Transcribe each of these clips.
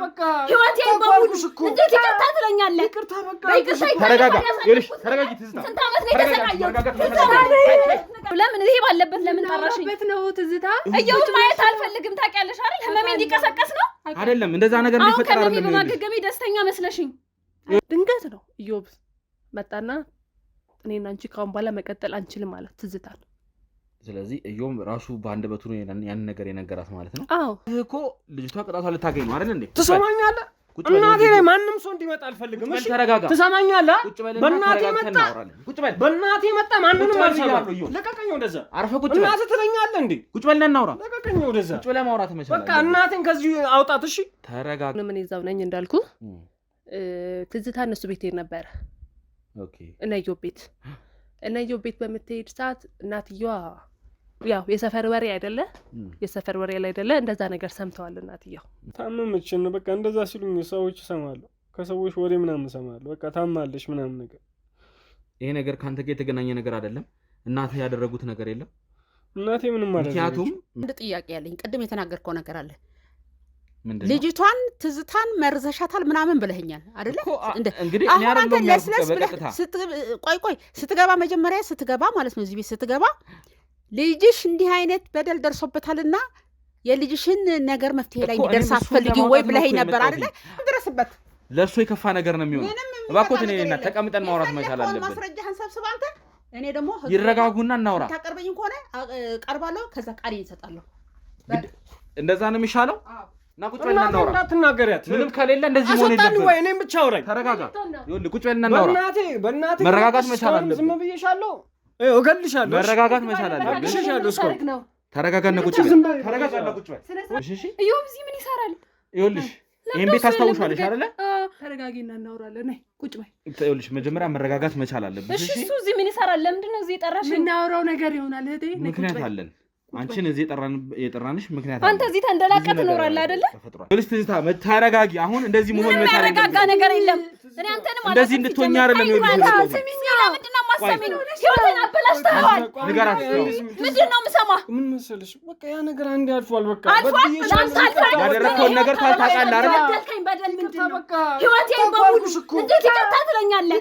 በቃ ህይወቴን በሙሉ እንዴት ይቅርታ ትለኛለህ? ይቅርታ በቃ ተረጋጋ። ይኸውልሽ ተረጋጊ ትዝታ። ስንት ዓመት ነው የተሰቃየሁት? ለምን ይሄ ባለበት ለምን ጠራሽኝ? ነው ትዝታ እየውም ማየት አልፈልግም። ታውቂያለሽ አይደል? ህመሜ እንዲቀሰቀስ ነው አይደለም እንደዛ ነገር እንዲፈጠር አይደለም። አሁን በማገገሜ ደስተኛ መስለሽኝ ድንገት ነው ኢዮብ መጣና እኔና አንቺ ካሁን በኋላ መቀጠል አንችልም ማለት ትዝታ ነው። ስለዚህ እዮም ራሱ በአንደበቱ ነው ያን ነገር የነገራት ማለት ነው። አዎ እኮ ልጅቷ ቅጣቷ ልታገኝ ነው አይደል እንዴ? ትሰማኛለህ? እናቴ ላይ ማንም ሰው እንዲመጣ አልፈልግም። እሺ ተረጋጋ። ትሰማኛለህ? በእናቴ መጣ ማንንም አልሰማም። ለቀቀኝ ወደዛ። አርፈህ ቁጭ በል። እናትህ ትለኛለህ እንዴ? ቁጭ በልና እናውራ። ለቀቀኝ ወደዛ። ቁጭ በላ ማውራት መቻል በቃ እናቴን ከዚህ አውጣት። እሺ ተረጋጋ። ምን እዛው ነኝ እንዳልኩ ትዝታ እነሱ ቤት ሄድ ነበረ። ኦኬ እና ኢዮብ ቤት በምትሄድ ሰዓት እናትየዋ ያው የሰፈር ወሬ አይደለ እንደዛ ነገር ሰምተዋል። እናትየው ታመመችን በቃ እንደዛ ሲሉኝ ሰዎች እሰማለሁ፣ ከሰዎች ወሬ ምናምን እሰማለሁ። በቃ ታማለች ምናምን ነገር። ይሄ ነገር ካንተ ጋር የተገናኘ ነገር አይደለም። እናትህ ያደረጉት ነገር የለም። እናቴ ምንም ማለት ነው። ምክንያቱም እንደ ጥያቄ ያለኝ ቅድም የተናገርከው ነገር አለ። ምንድነው? ልጅቷን ትዝታን መርዘሻታል ምናምን ብለኸኛል አይደለ? እንግዲህ አሁን አንተ ለስለስ ብለህ ቆይ ስትገባ መጀመሪያ ስትገባ ማለት ነው እዚህ ቤት ስትገባ ልጅሽ እንዲህ አይነት በደል ደርሶበታልና የልጅሽን ነገር መፍትሄ ላይ እንዲደርስ አትፈልጊው ወይ ብለኸኝ ነበር አይደለ? ድረስበት። ለእሱ የከፋ ነገር ነው የሚሆነው። እባክዎት እኔና ተቀምጠን ማውራት መቻል አለብን። ማስረጃህን ሰብስብ አንተ። እኔ ደግሞ ይረጋጉና እናውራ። ታቀርበኝ ከሆነ ቀርባለሁ፣ ከዛ ቃሌን እሰጣለሁ። እንደዛ ነው የሚሻለው። እና ቁጭ በልና እናውራ። እንዳትናገሪያት። ምንም ከሌለ እንደዚህ መሆን የለበትም። ወይ እኔም ብቻ አውራኝ። ተረጋጋ። ይኸውልህ ቁጭ በልና እናውራ። በእናቴ መረጋጋት መቻል አለብን። ዝም ብዬሻለሁ። እገልሻለሁ። መረጋጋት መቻል አለብን። እገልሻለሁ። ተረጋጋና ቁጭ በል። ተረጋጋና ቁጭ በል። እሺ እዮም እዚህ ምን ይሰራል? ይኸውልሽ ይሄን ቤት ታስታውሻለሽ አይደለ? ተረጋጊና እናውራለን። ነይ ቁጭ በይ። ይኸውልሽ መጀመሪያ መረጋጋት መቻል አለብን። እሺ እሱ እዚህ ምን ይሰራል? ለምንድን ነው እዚህ የጠራሽኝ? እናውራው ነገር ይሆናል እህቴ። ምክንያት አለን። አንቺን እዚህ የጠራንሽ ምክንያት አለ። አንተ እዚህ ተንደላቀ ትኖራለህ አይደለ? ይኸውልሽ ትዝታ ተረጋጊ። አሁን እንደዚህ መሆን መቻል አለብን። ያረጋጋ ነገር የለም። እኔ አንተንም እንደዚህ እንድትሆኚ አይደለም። ይኸውልሽ ስሚኝ፣ ለምንድን ነው የማሰሚኝ? ህይወቴን አበላሽተኸዋል። ንገራት። ምንድን ነው የምሰማህ? ምን መሰለሽ በቃ ያ ነገር አንዴ አልፏል። በቃ ያደረከውን ነገር ታውቃለህ አይደል? በደልከኝ በደል ምንድን ነው? ህይወቴን በሙሉ እንዴት ይቅርታ ትለኛለህ?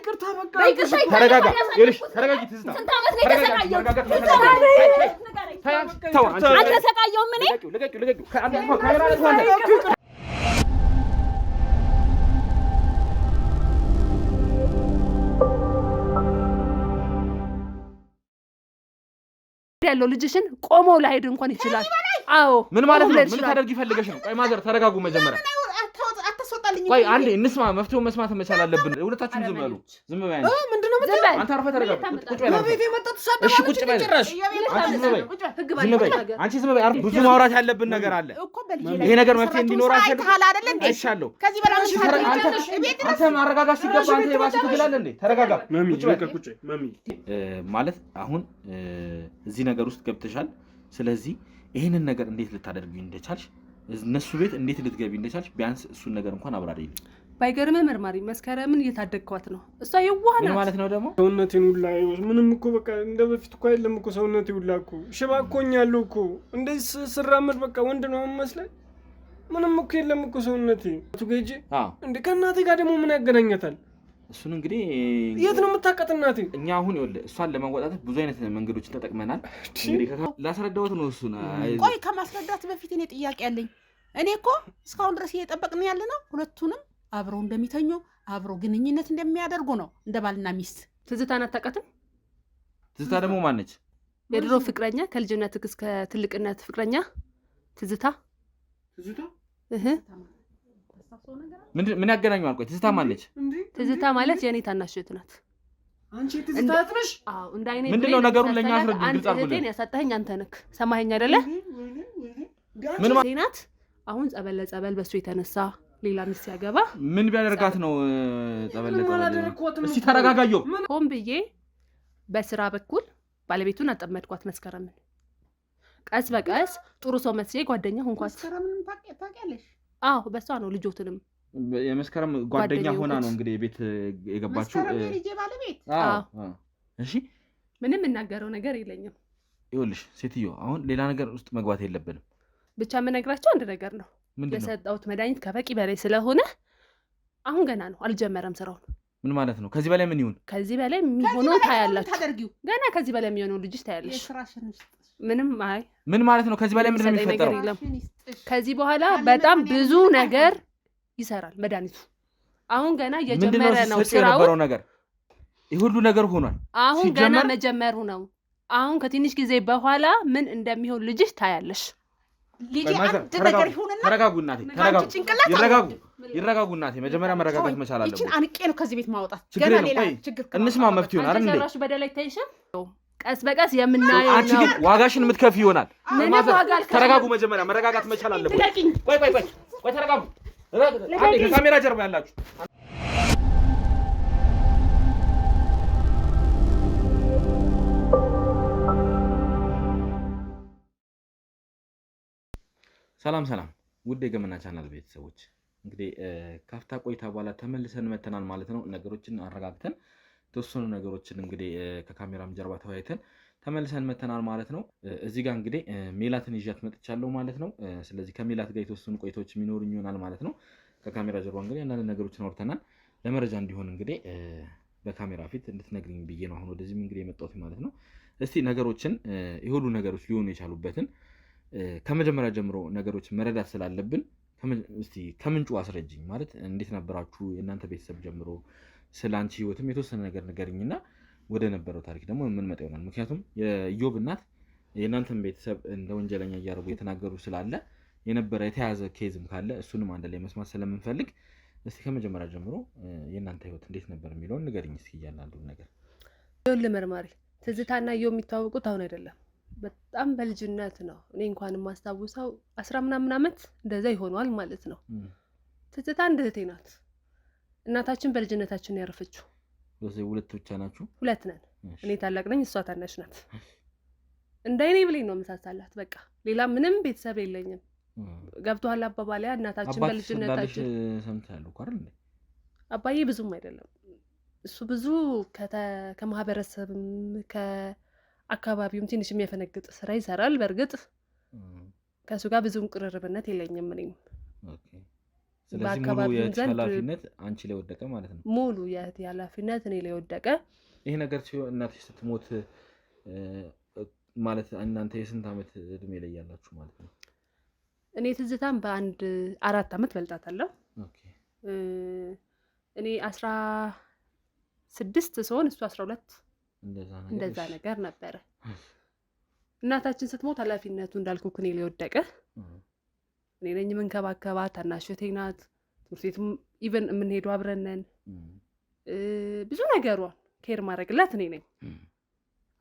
ተረጋጋ። ይኸውልሽ ተረጋጊ ትዝታ። ስንት ዓመት ነው የተሰቃየሁት? አልተሰቃየሁም እኔ። ያለው ልጅሽን ቆሞ ላይሄድ እንኳን ይችላል። አዎ ምን ማለት ነው? ምን ታደርጊ ፈልገሽ ነው? ቆይ ማዘር ተረጋጉ መጀመሪያ። ቆይ አንዴ እንስማ። መፍትሄውን መስማት መቻል አለብን። ሁለታችሁም ዝም በሉ። ዝም በይ። ምንድነው የምትለው? አንተ አርፈህ ተረጋጋ። ቁጭ በል። በቤቴ መጣ ተሳደብ። እሺ ቁጭ በል። አንቺ ዝም በይ። ዝም በይ። አንቺ ዝም በይ። ብዙ ማውራት ያለብን ነገር አለ። ይሄ ነገር መፍትሄ እንዲኖር አይሻለሁ። ከዚህ በላይ አንተ ማረጋጋት ሲገባ አንተ የባሰ ትግላለህ እንዴ? ተረጋጋ። ቁጭ ማሚ ማለት አሁን እዚህ ነገር ውስጥ ገብተሻል። ስለዚህ ይሄንን ነገር እንዴት ልታደርጊ እንደቻልሽ እነሱ ቤት እንዴት ልትገቢ እንደቻልሽ ቢያንስ እሱን ነገር እንኳን አብራሪልኝ። ባይገርም መርማሪ መስከረምን እየታደግኳት ነው። እሷ የዋህ ናት። ምን ማለት ነው ደግሞ? ሰውነቴን ሁላ ምንም እኮ በቃ እንደ በፊት እኮ አይደለም እኮ ሰውነቴ ሁላ እኮ ሽባ እኮ ሆኛለሁ እኮ። እንደዚህ ስራመድ በቃ ወንድ ነው መስለኝ። ምንም እኮ የለም እኮ ሰውነቴ። ቱጌጂ እንደ ከእናቴ ጋር ደግሞ ምን ያገናኛታል? እሱን እንግዲህ የት ነው የምታውቃት እናቴ? እኛ አሁን ይኸውልህ እሷን ለማወጣት ብዙ አይነት መንገዶችን ተጠቅመናል። እንግዲህ ላስረዳሁት ነው እሱን። ቆይ ከማስረዳት በፊት እኔ ጥያቄ አለኝ። እኔ እኮ እስካሁን ድረስ እየጠበቅን ያለ ነው ሁለቱንም አብረው እንደሚተኙ አብረው ግንኙነት እንደሚያደርጉ ነው፣ እንደ ባልና ሚስት። ትዝታን አታውቃትም? ትዝታ ደግሞ ማነች? የድሮ ፍቅረኛ፣ ከልጅነት እስከ ትልቅነት ፍቅረኛ ትዝታ። ምን ያገናኘዋል? ቆይ ትዝታ ማነች? ትዝታ ማለት የኔ ታናሽ እህት ናት። አንቺ ትዝታ ነሽ? አዎ። እንዳይኔ ምንድነው ነገሩን ለኛ አስረዱ። ግልጽ አድርጉልኝ። እህቴን ያሳጣኸኝ አንተ ነህ። ሰማኸኝ አይደለ? ምን ናት? አሁን ጸበል ለጸበል በሱ የተነሳ ሌላ ሚስት ያገባ ምን ቢያደርጋት ነው? ጸበል ለጸበል። እስቲ ተረጋጋዩ። ሆን ብዬ በስራ በኩል ባለቤቱን አጠመድኳት መስከረምን። ቀስ በቀስ ጥሩ ሰው መስዬ ጓደኛ ሆንኳት። መስከረምን ታውቂያለሽ? አዎ፣ በሷ ነው ልጆትንም የመስከረም ጓደኛ ሆና ነው እንግዲህ ቤት የገባችው። መስከረም የልጄ ባለቤት። አዎ። እሺ፣ ምንም እናገረው ነገር የለኝም። ይኸውልሽ ሴትዮ፣ አሁን ሌላ ነገር ውስጥ መግባት የለብንም። ብቻ የምነግራቸው አንድ ነገር ነው። የሰጠሁት መድኃኒት ከበቂ በላይ ስለሆነ አሁን ገና ነው አልጀመረም ስራውን። ምን ማለት ነው? ከዚህ በላይ ምን ይሁን? ከዚህ በላይ የሚሆነው ታያላችሁ። ገና ከዚህ በላይ የሚሆነው ልጅሽ ታያለሽ። ምንም አይ ምን ማለት ነው? ከዚህ በላይ ምንድን ነው የሚፈጠረው? ከዚህ በኋላ በጣም ብዙ ነገር ይሰራል መድኃኒቱ። አሁን ገና እየጀመረ ነው ስራው። ነገር ይሄ ሁሉ ነገር ሆኗል። አሁን ገና መጀመሩ ነው። አሁን ከትንሽ ጊዜ በኋላ ምን እንደሚሆን ልጅሽ ታያለሽ። ልጅ አንድ ነገር ይሁንና ተረጋጉ እናቴ፣ ይረጋጉ እናቴ። መጀመሪያ መረጋጋት መቻል አለበት። እቺን አንቄ ነው ከዚህ ቤት ማውጣት። ገና ሌላ ችግር እንስማ፣ መፍትሄ ይሆናል እንዴ? ራሱ በደል አይታይሽም? ቀስ በቀስ የምናየው ነው። አንቺ ግን ዋጋሽን የምትከፊ ይሆናል። ተረጋጉ፣ መጀመሪያ መረጋጋት መቻል አለበት። ቆይ ተረጋጉ። አንዴ ከካሜራ ጀርባ ያላችሁ ሰላም ውድ የገመና ቻናል ቤተሰቦች፣ እንግዲህ ካፍታ ቆይታ በኋላ ተመልሰን መተናል ማለት ነው። ነገሮችን አረጋግተን ተወሰኑ ነገሮችን እንግዲህ ከካሜራም ጀርባ ተወያይተን ተመልሰን መተናል ማለት ነው። እዚህ ጋር እንግዲህ ሜላትን ይዣት መጥቻለሁ ማለት ነው። ስለዚህ ከሜላት ጋር የተወሰኑ ቆይታዎች የሚኖሩኝ ይሆናል ማለት ነው። ከካሜራ ጀርባ እንግዲህ አንዳንድ ነገሮችን አውርተናል። ለመረጃ እንዲሆን እንግዲህ በካሜራ ፊት እንድትነግሪኝ ብዬ ነው አሁን ወደዚህም እንግዲህ የመጣሁት ማለት ነው። እስቲ ነገሮችን የሁሉ ነገሮች ሊሆኑ የቻሉበትን ከመጀመሪያ ጀምሮ ነገሮች መረዳት ስላለብን እስቲ ከምንጩ አስረጅኝ። ማለት እንዴት ነበራችሁ የእናንተ ቤተሰብ ጀምሮ ስለ አንቺ ህይወትም የተወሰነ ነገር ንገሪኝና ወደ ነበረው ታሪክ ደግሞ የምንመጣ ይሆናል። ምክንያቱም የኢዮብ እናት የእናንተን ቤተሰብ እንደ ወንጀለኛ እያደረጉ የተናገሩ ስላለ የነበረ የተያዘ ኬዝም ካለ እሱንም አንድ ላይ መስማት ስለምንፈልግ እስቲ ከመጀመሪያ ጀምሮ የእናንተ ህይወት እንዴት ነበር የሚለውን ንገሪኝ እስኪ እያንዳንዱን ነገር። ይኸውልህ መርማሪ፣ ትዝታና ኢዮብ የሚታወቁት አሁን አይደለም፣ በጣም በልጅነት ነው። እኔ እንኳን የማስታውሰው 10 ምናምን ዓመት እንደዛ ይሆናል ማለት ነው። ትዝታ እንደ እህቴ ናት። እናታችን በልጅነታችን ያረፈችው። ሁለት ብቻ ናችሁ? ሁለት ነን። እኔ ታላቅ ነኝ፣ እሷ ታናሽ ናት። እንደ እኔ ብሌን ነው የምሳሳላት። በቃ ሌላ ምንም ቤተሰብ የለኝም። ገብቶሃል አባባሊያ? እናታችን በልጅነታችን ሰምቻለሁ እኮ አይደል? አባዬ ብዙም አይደለም እሱ ብዙ ከማህበረሰብም አካባቢውም ትንሽ የሚያፈነግጥ ስራ ይሰራል። በእርግጥ ከሱ ጋር ብዙም ቅርርብነት የለኝም እኔም። ስለዚህ ሙሉ የእህት ኃላፊነት አንቺ ላይ ወደቀ ማለት ነው? ሙሉ የእህት ኃላፊነት እኔ ላይ ወደቀ። ይሄ ነገር ሲሆን እናትሽ ስትሞት ማለት እናንተ የስንት ዓመት እድሜ ላይ ያላችሁ ማለት ነው? እኔ ትዝታም በአንድ 4 ዓመት በልጣታለሁ። እኔ 16 ስሆን እሱ 12 እንደዛ ነገር ነበረ። እናታችን ስትሞት ኃላፊነቱ እንዳልኩ እኔ ላይ ወደቀ። እኔ ነኝ የምንከባከባት። ታናሽ እህቴ ናት። ትምህርት ቤት ኢቨን የምንሄደው አብረን ነን። ብዙ ነገሯን ኬር ማድረግላት እኔ ነኝ።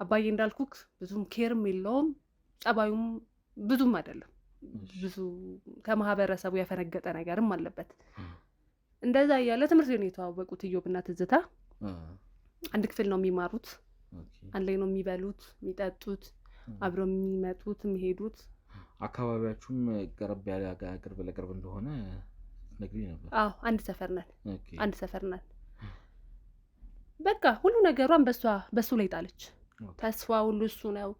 አባዬ እንዳልኩክ ብዙም ኬርም የለውም፣ ጸባዩም ብዙም አይደለም። ብዙ ከማህበረሰቡ ያፈነገጠ ነገርም አለበት። እንደዛ እያለ ትምህርት ቤት ነው የተዋወቁት ኢዮብና ትዝታ። አንድ ክፍል ነው የሚማሩት። አንድ ላይ ነው የሚበሉት፣ የሚጠጡት፣ አብረው የሚመጡት፣ የሚሄዱት። አካባቢያችሁም ቀረብ ያለ ቅርብ ለቅርብ እንደሆነ ነግሪኝ ነበር። አዎ አንድ ሰፈር ነን። በቃ ሁሉ ነገሯን በሱ ላይ ጣለች። ተስፋ ሁሉ እሱ ነው።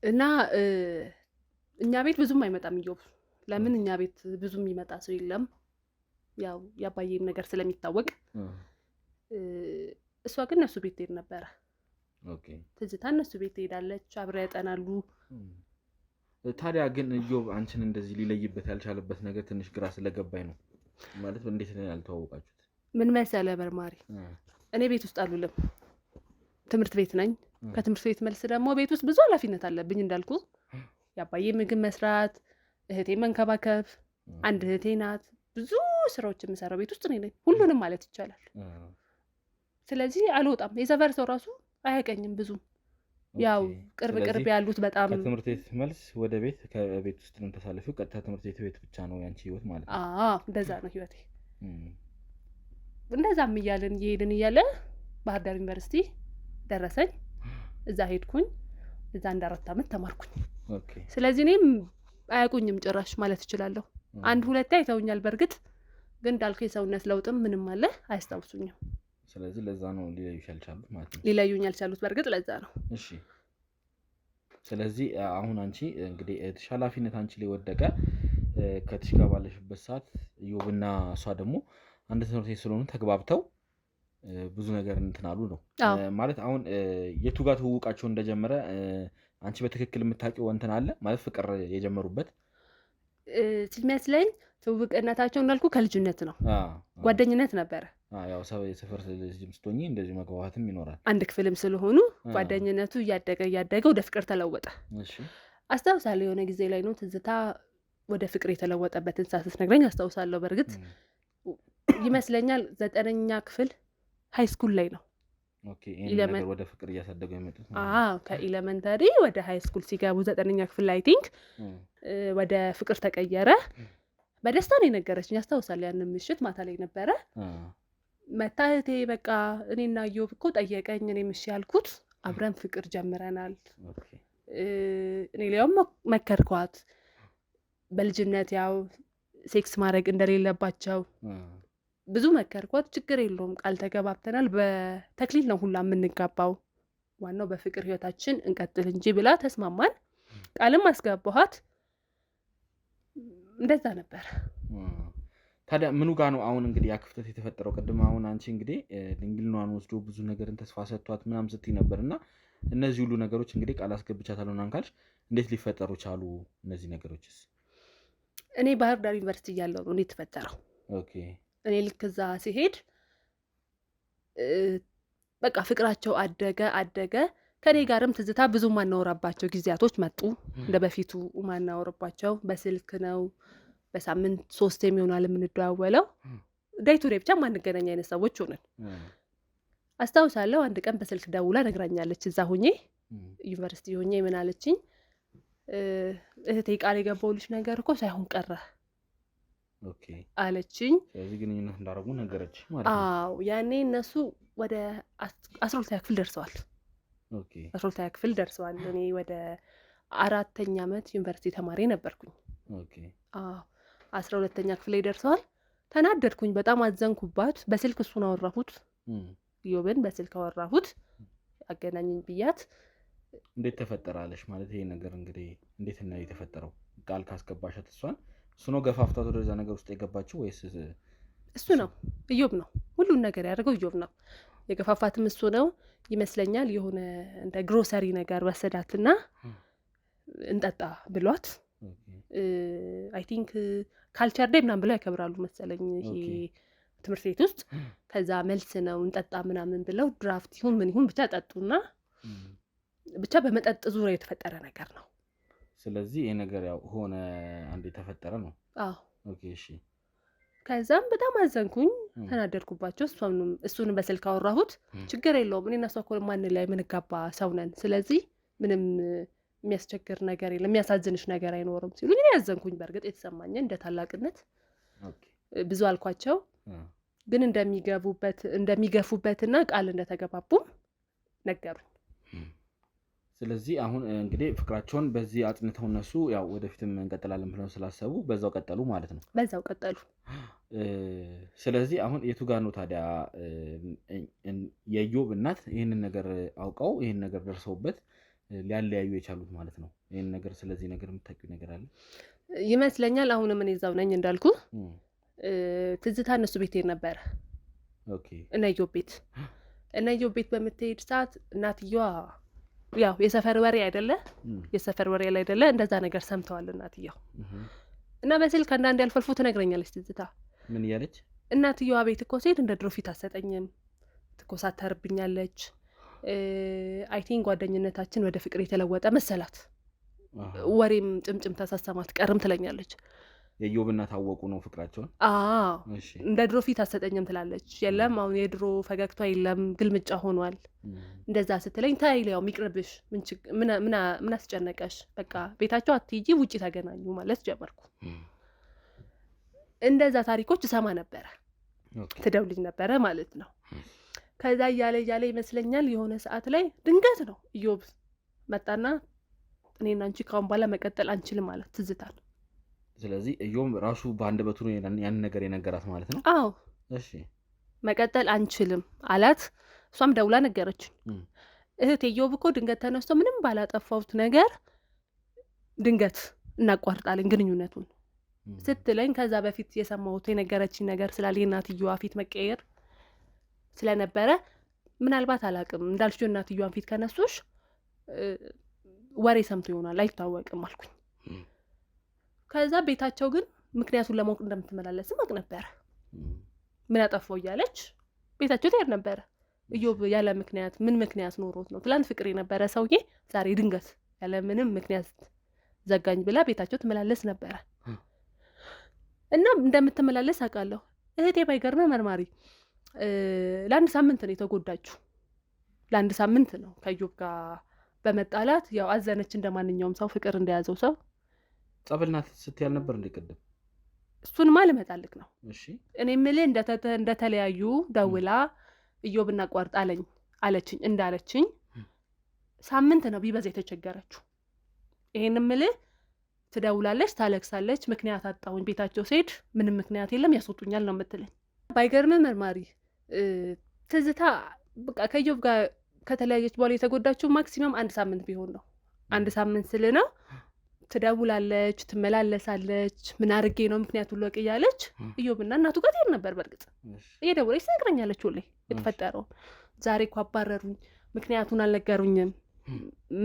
እና እኛ ቤት ብዙም አይመጣም ኢዮብ። ለምን እኛ ቤት ብዙም የሚመጣ ሰው የለም። ያው የአባዬም ነገር ስለሚታወቅ እሷ ግን እነሱ ቤት ትሄድ ነበረ። ትዝታ እነሱ ቤት ትሄዳለች፣ አብረው ያጠናሉ። ታዲያ ግን ኢዮብ አንቺን እንደዚህ ሊለይበት ያልቻለበት ነገር ትንሽ ግራ ስለገባኝ ነው። ማለት እንዴት ነው ያልተዋወቃችሁት? ምን መሰለህ መርማሪ፣ እኔ ቤት ውስጥ አልውልም፣ ትምህርት ቤት ነኝ። ከትምህርት ቤት መልስ ደግሞ ቤት ውስጥ ብዙ ኃላፊነት አለብኝ እንዳልኩ፣ የአባዬ ምግብ መስራት፣ እህቴ መንከባከብ። አንድ እህቴ ናት። ብዙ ስራዎች የምሰራው ቤት ውስጥ እኔ ነኝ፣ ሁሉንም ማለት ይቻላል። ስለዚህ አልወጣም። የሰፈር ሰው ራሱ አያውቀኝም ብዙ። ያው ቅርብ ያሉት በጣም ከትምህርት ቤት መልስ ወደ ቤት፣ ከቤት ውስጥ ነው ተሳልፊው። ቀጥታ ትምህርት ቤት ብቻ ነው ያንቺ ህይወት ማለት ነው? እንደዛ ነው ህይወቴ። እንደዛም እያለን እየሄድን እያለ ባህር ዳር ዩኒቨርሲቲ ደረሰኝ። እዛ ሄድኩኝ። እዛ እንደ 4 ዓመት ተማርኩኝ። ስለዚህ እኔም አያውቁኝም ጭራሽ ማለት እችላለሁ። 1-2 አይተውኛል። በእርግጥ ግን እንዳልኩ የሰውነት ለውጥም ምንም አለ፣ አያስታውሱኝም። ስለዚህ ለዛ ነው ሊለዩሽ ያልቻሉት ማለት ነው? ሊለዩኝ ያልቻሉት በእርግጥ ለዛ ነው። እሺ ስለዚህ አሁን አንቺ እንግዲህ ኃላፊነት አንቺ ላይ ወደቀ ከትሽ ጋር ባለሽበት ሰዓት ኢዮብና እሷ ደግሞ አንድ ትምህርት ቤት ስለሆኑ ተግባብተው ብዙ ነገር እንትናሉ ነው ማለት አሁን የቱ ጋር ተውውቃቸው እንደጀመረ አንቺ በትክክል የምታውቂው እንትን አለ ማለት ፍቅር የጀመሩበት ሲመስለኝ ትውውቅነታቸው እንዳልኩ ከልጅነት ነው ጓደኝነት ነበረ ያው ሰፈር ልጅም ስትሆኚ እንደዚህ መግባባትም ይኖራል አንድ ክፍልም ስለሆኑ ጓደኝነቱ እያደገ ወደ ፍቅር ተለወጠ እሺ አስታውሳለሁ የሆነ ጊዜ ላይ ነው ትዝታ ወደ ፍቅር የተለወጠበትን ሰዓት ነግረኝ አስታውሳለሁ በርግጥ ይመስለኛል 9ኛ ክፍል ሃይ ስኩል ላይ ነው ኦኬ ይሄን ነገር ወደ ፍቅር እያሳደገ የመጡት ከኤሌመንታሪ ወደ ሃይ ስኩል ሲገቡ 9ኛ ክፍል አይ ቲንክ ወደ ፍቅር ተቀየረ በደስታ ነው የነገረችኝ አስታውሳለሁ ያንን ምሽት ማታ ላይ ነበረ መታቴ በቃ እኔና ኢዮብ እኮ ጠየቀኝ እኔም እሺ ያልኩት አብረን ፍቅር ጀምረናል እኔ ሊያውም መከርኳት በልጅነት ያው ሴክስ ማድረግ እንደሌለባቸው ብዙ መከርኳት ችግር የለውም ቃል ተገባብተናል በተክሊል ነው ሁላ የምንጋባው ዋናው በፍቅር ህይወታችን እንቀጥል እንጂ ብላ ተስማማን ቃልም አስገባኋት እንደዛ ነበር ታዲያ ምኑ ጋር ነው አሁን እንግዲህ ያ ክፍተት የተፈጠረው ቅድም አሁን አንቺ እንግዲህ ድንግልናዋን ወስዶ ብዙ ነገርን ተስፋ ሰጥቷት ምናምን ስትይ ነበርና እነዚህ ሁሉ ነገሮች እንግዲህ ቃል አስገብቻታለሁ እና አንካልሽ እንዴት ሊፈጠሩ ቻሉ እነዚህ ነገሮችስ እኔ ባህር ዳር ዩኒቨርሲቲ እያለሁ ነው እንዴት ተፈጠረው ኦኬ እኔ ልክ እዛ ሲሄድ በቃ ፍቅራቸው አደገ ከኔ ጋርም ትዝታ ብዙ ማናወራባቸው ጊዜያቶች መጡ እንደ በፊቱ ማናወራባቸው በስልክ ነው በሳምንት 3 የሚሆናል የምንደዋወለው ዴይ ቱ ዴይ ብቻ ማንገናኝ አይነት ሰዎች ሆነን አስታውሳለሁ አንድ ቀን በስልክ ደውላ ነግራኛለች እዛ ሆኜ ዩኒቨርሲቲ ሆኜ ምን አለችኝ እህቴ ቃል የገባሁልሽ ነገር እኮ ሳይሆን ቀረ ኦኬ አለችኝ ስለዚህ ግንኙነት እንዳደረጉ ነገረች ማለት ነው አዎ ያኔ እነሱ ወደ 12ኛ ክፍል ደርሰዋል ኦኬ 12ኛ ክፍል ደርሰዋል እኔ ወደ 4ኛ ዓመት ዩኒቨርሲቲ ተማሪ ነበርኩኝ ኦኬ 12ኛ ክፍል ላይ ደርሰዋል ተናደድኩኝ በጣም አዘንኩባት በስልክ እሱን አወራሁት ኢዮብን በስልክ አወራሁት አገናኝኝ ብያት እንዴት ተፈጠራለሽ ማለት ይሄ ነገር እንግዲህ እንዴት ነው የተፈጠረው ቃል ካስገባሻት እሱ ነው ገፋፍታት ወደዛ ነገር ውስጥ የገባችው ወይስ እሱ ነው ኢዮብ ነው ሁሉን ነገር ያደረገው ኢዮብ ነው የገፋፋትም እሱ ነው ይመስለኛል የሆነ እንደ ግሮሰሪ ነገር ወሰዳትና እንጠጣ ብሏት አይ ቲንክ ካልቸር ዴይ ምናምን ብለው ያከብራሉ መሰለኝ ይሄ ትምህርት ቤት ውስጥ ከዛ መልስ ነው እንጠጣ ምናምን ብለው ድራፍት ይሁን ምን ይሁን ብቻ ጠጡና ብቻ በመጠጥ ዙሪያ የተፈጠረ ነገር ነው ስለዚህ ይሄ ነገር ያው ሆነ አንዴ ተፈጠረ ነው አዎ ኦኬ እሺ ከዛም በጣም አዘንኩኝ ተናደድኩባቸው እሱን በስልክ አወራሁት ችግር የለውም እኔና እሷ እኮ ማን ላይ ምንጋባ ሰው ነን ስለዚህ ምንም የሚያስቸግር ነገር የለም የሚያሳዝንሽ ነገር አይኖርም ሲሉኝ እኔ ያዘንኩኝ በርግጥ የተሰማኝ እንደ ታላቅነት ብዙ አልኳቸው ግን እንደሚገፉበትና ቃል እንደተገባቡ ነገሩኝ ስለዚህ አሁን እንግዲህ ፍቅራቸውን በዚህ አጥንተው እነሱ ያው ወደፊትም እንቀጥላለን ብለው ስላሰቡ በዛው ቀጠሉ ማለት ነው በዛው ቀጠሉ ስለዚህ አሁን የቱ ጋር ነው ታዲያ የኢዮብ እናት ይሄንን ነገር አውቀው ይሄን ነገር ደርሰውበት ሊያለያዩ የቻሉት ማለት ነው ይሄን ነገር ስለዚህ ነገር የምታውቂው ነገር አለ ይመስለኛል አሁንም እኔ እዛው ነኝ እንዳልኩ ትዝታ እነሱ ቤት ነበር ኦኬ እና ኢዮብ ቤት በምትሄድ ሰዓት እናትየዋ ያው የሰፈር ወሬ አይደለ እንደዛ ነገር ሰምተዋል እናትየው እና በስልክ አንዳንዴ አልፈልፎ ትነግረኛለች ትዝታ ምን ያለች እናትየዋ ቤት እኮ ሴት እንደ ድሮ ፊት አሰጠኝም ትኮሳተርብኛለች አይ ቲንክ ጓደኝነታችን ወደ ፍቅር የተለወጠ መሰላት ወሬም ጭምጭም ተሳሰማት ቀርም ትለኛለች የኢዮብ እናት አወቁ ነው ፍቅራቸውን እሺ እንደ ድሮ ፊት አሰጠኝም ትላለች የለም አሁን የድሮ ፈገግታ የለም ግልምጫ ሆኗል እንደዛ ስትለኝ ታይለው ሚቅርብሽ ምን አስጨነቀሽ በቃ ቤታቸው አትይጂ ውጪ ተገናኙ ማለት ጀመርኩ እንደዛ ታሪኮች ሰማ ነበር ትደውልኝ ነበር ማለት ነው ከዛ ያለ ይመስለኛል የሆነ ሰዓት ላይ ድንገት ነው ኢዮብ መጣና እኔና አንቺ ካሁን በኋላ መቀጠል አንችልም ማለት ትዝታል ስለዚህ ኢዮብ ራሱ በአንደበቱ ነው ያን ነገር የነገራት ማለት ነው አዎ እሺ መቀጠል አንችልም አላት እሷም ደውላ ነገረችኝ እህቴ ኢዮብ እኮ ድንገት ተነስቶ ምንም ባላጠፋሁት ነገር ድንገት እናቋርጣለን ግንኙነቱን ስትለኝ ከዛ በፊት የሰማሁት የነገረችኝ ነገር ስላለ የእናትየዋ ፊት መቀየር ስለነበረ ምናልባት አላቅም እንዳልሽው እናትየዋን ፊት ከነሱሽ ወሬ ሰምቶ ይሆናል አይታወቅም አልኩኝ። ከዛ ቤታቸው ግን ምክንያቱን ለማወቅ እንደምትመላለስ ማቅ ነበር። ምን አጠፋው እያለች ቤታቸው ትሄድ ነበር። ኢዮብ ያለ ምክንያት ምን ምክንያት ኖሮት ነው ትላንት ፍቅር የነበረ ሰውዬ ዛሬ ድንገት ያለ ምንም ምክንያት ዘጋኝ ብላ ቤታቸው ትመላለስ ነበር እና እንደምትመላለስ አውቃለሁ። እህቴ ባይገርም መርማሪ ለአንድ ሳምንት ነው የተጎዳችው። ለአንድ ሳምንት ነው ከኢዮብ ጋር በመጣላት ያው አዘነች እንደማንኛውም ሰው ፍቅር እንደያዘው ሰው። ጸበልናት ስትያል ነበር እንደቀደም እሱን ማልመጣልክ ነው። እሺ እኔ ምልህ እንደተለያዩ ደውላ ኢዮብ እናቋርጥ አለችኝ እንዳለችኝ ሳምንት ነው ቢበዛ የተቸገረችው። ይሄን ምልህ ትደውላለች ታለቅሳለች። ምክንያት አጣሁኝ ቤታቸው ስሄድ ምንም ምክንያት የለም ያስወጡኛል ነው የምትለኝ። ባይገርም መርማሪ ትዝታ በቃ ከኢዮብ ጋር ከተለያየች በኋላ የተጎዳችው ማክሲመም 1 ሳምንት ቢሆን ነው። 1 ሳምንት ስል ነው ትደውላለች ትመላለሳለች። ምን አድርጌ ነው ምክንያቱን ለቅ እያለች ኢዮብና እናቱ ጋር ትሄድ ነበር። በርግጥ እየደወለች ትነግረኛለች ሁሌ የተፈጠረውን። ዛሬ እኮ አባረሩኝ ምክንያቱን አልነገሩኝም።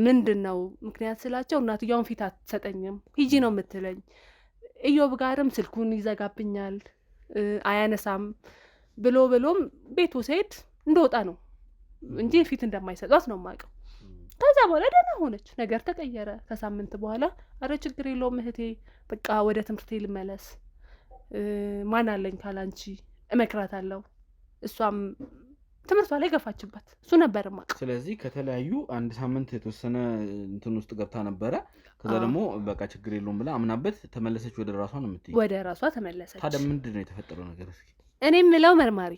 ምንድን ነው ምክንያት ስላቸው እናትየውን ፊት አትሰጠኝም ሂጂ ነው የምትለኝ። ኢዮብ ጋርም ስልኩን ይዘጋብኛል አያነሳም ብሎም ቤቱ ስሄድ እንደወጣ ነው እንጂ ፊት እንደማይሰጧት ነው የማውቀው። ከዛ በኋላ ደህና ሆነች። ነገር ተቀየረ። ከሳምንት በኋላ አረ ችግር የለውም እህቴ በቃ ወደ ትምህርቴ ልመለስ ማን አለኝ ካላንቺ እመክራታለሁ። እሷም ትምህርቷ ላይ ገፋችበት። እሱ ነበር ማውቀው። ስለዚህ ከተለያዩ 1 ሳምንት የተወሰነ እንትን ውስጥ ገብታ ነበረ። ከዛ ደግሞ በቃ ችግር የለውም ብላ አምናበት ተመለሰች። ወደ ራሷ ነው የምትይ? ወደ ራሷ ተመለሰች። ታዲያ ምንድን ነው የተፈጠረው ነገር? እስኪ እኔ የምለው መርማሪ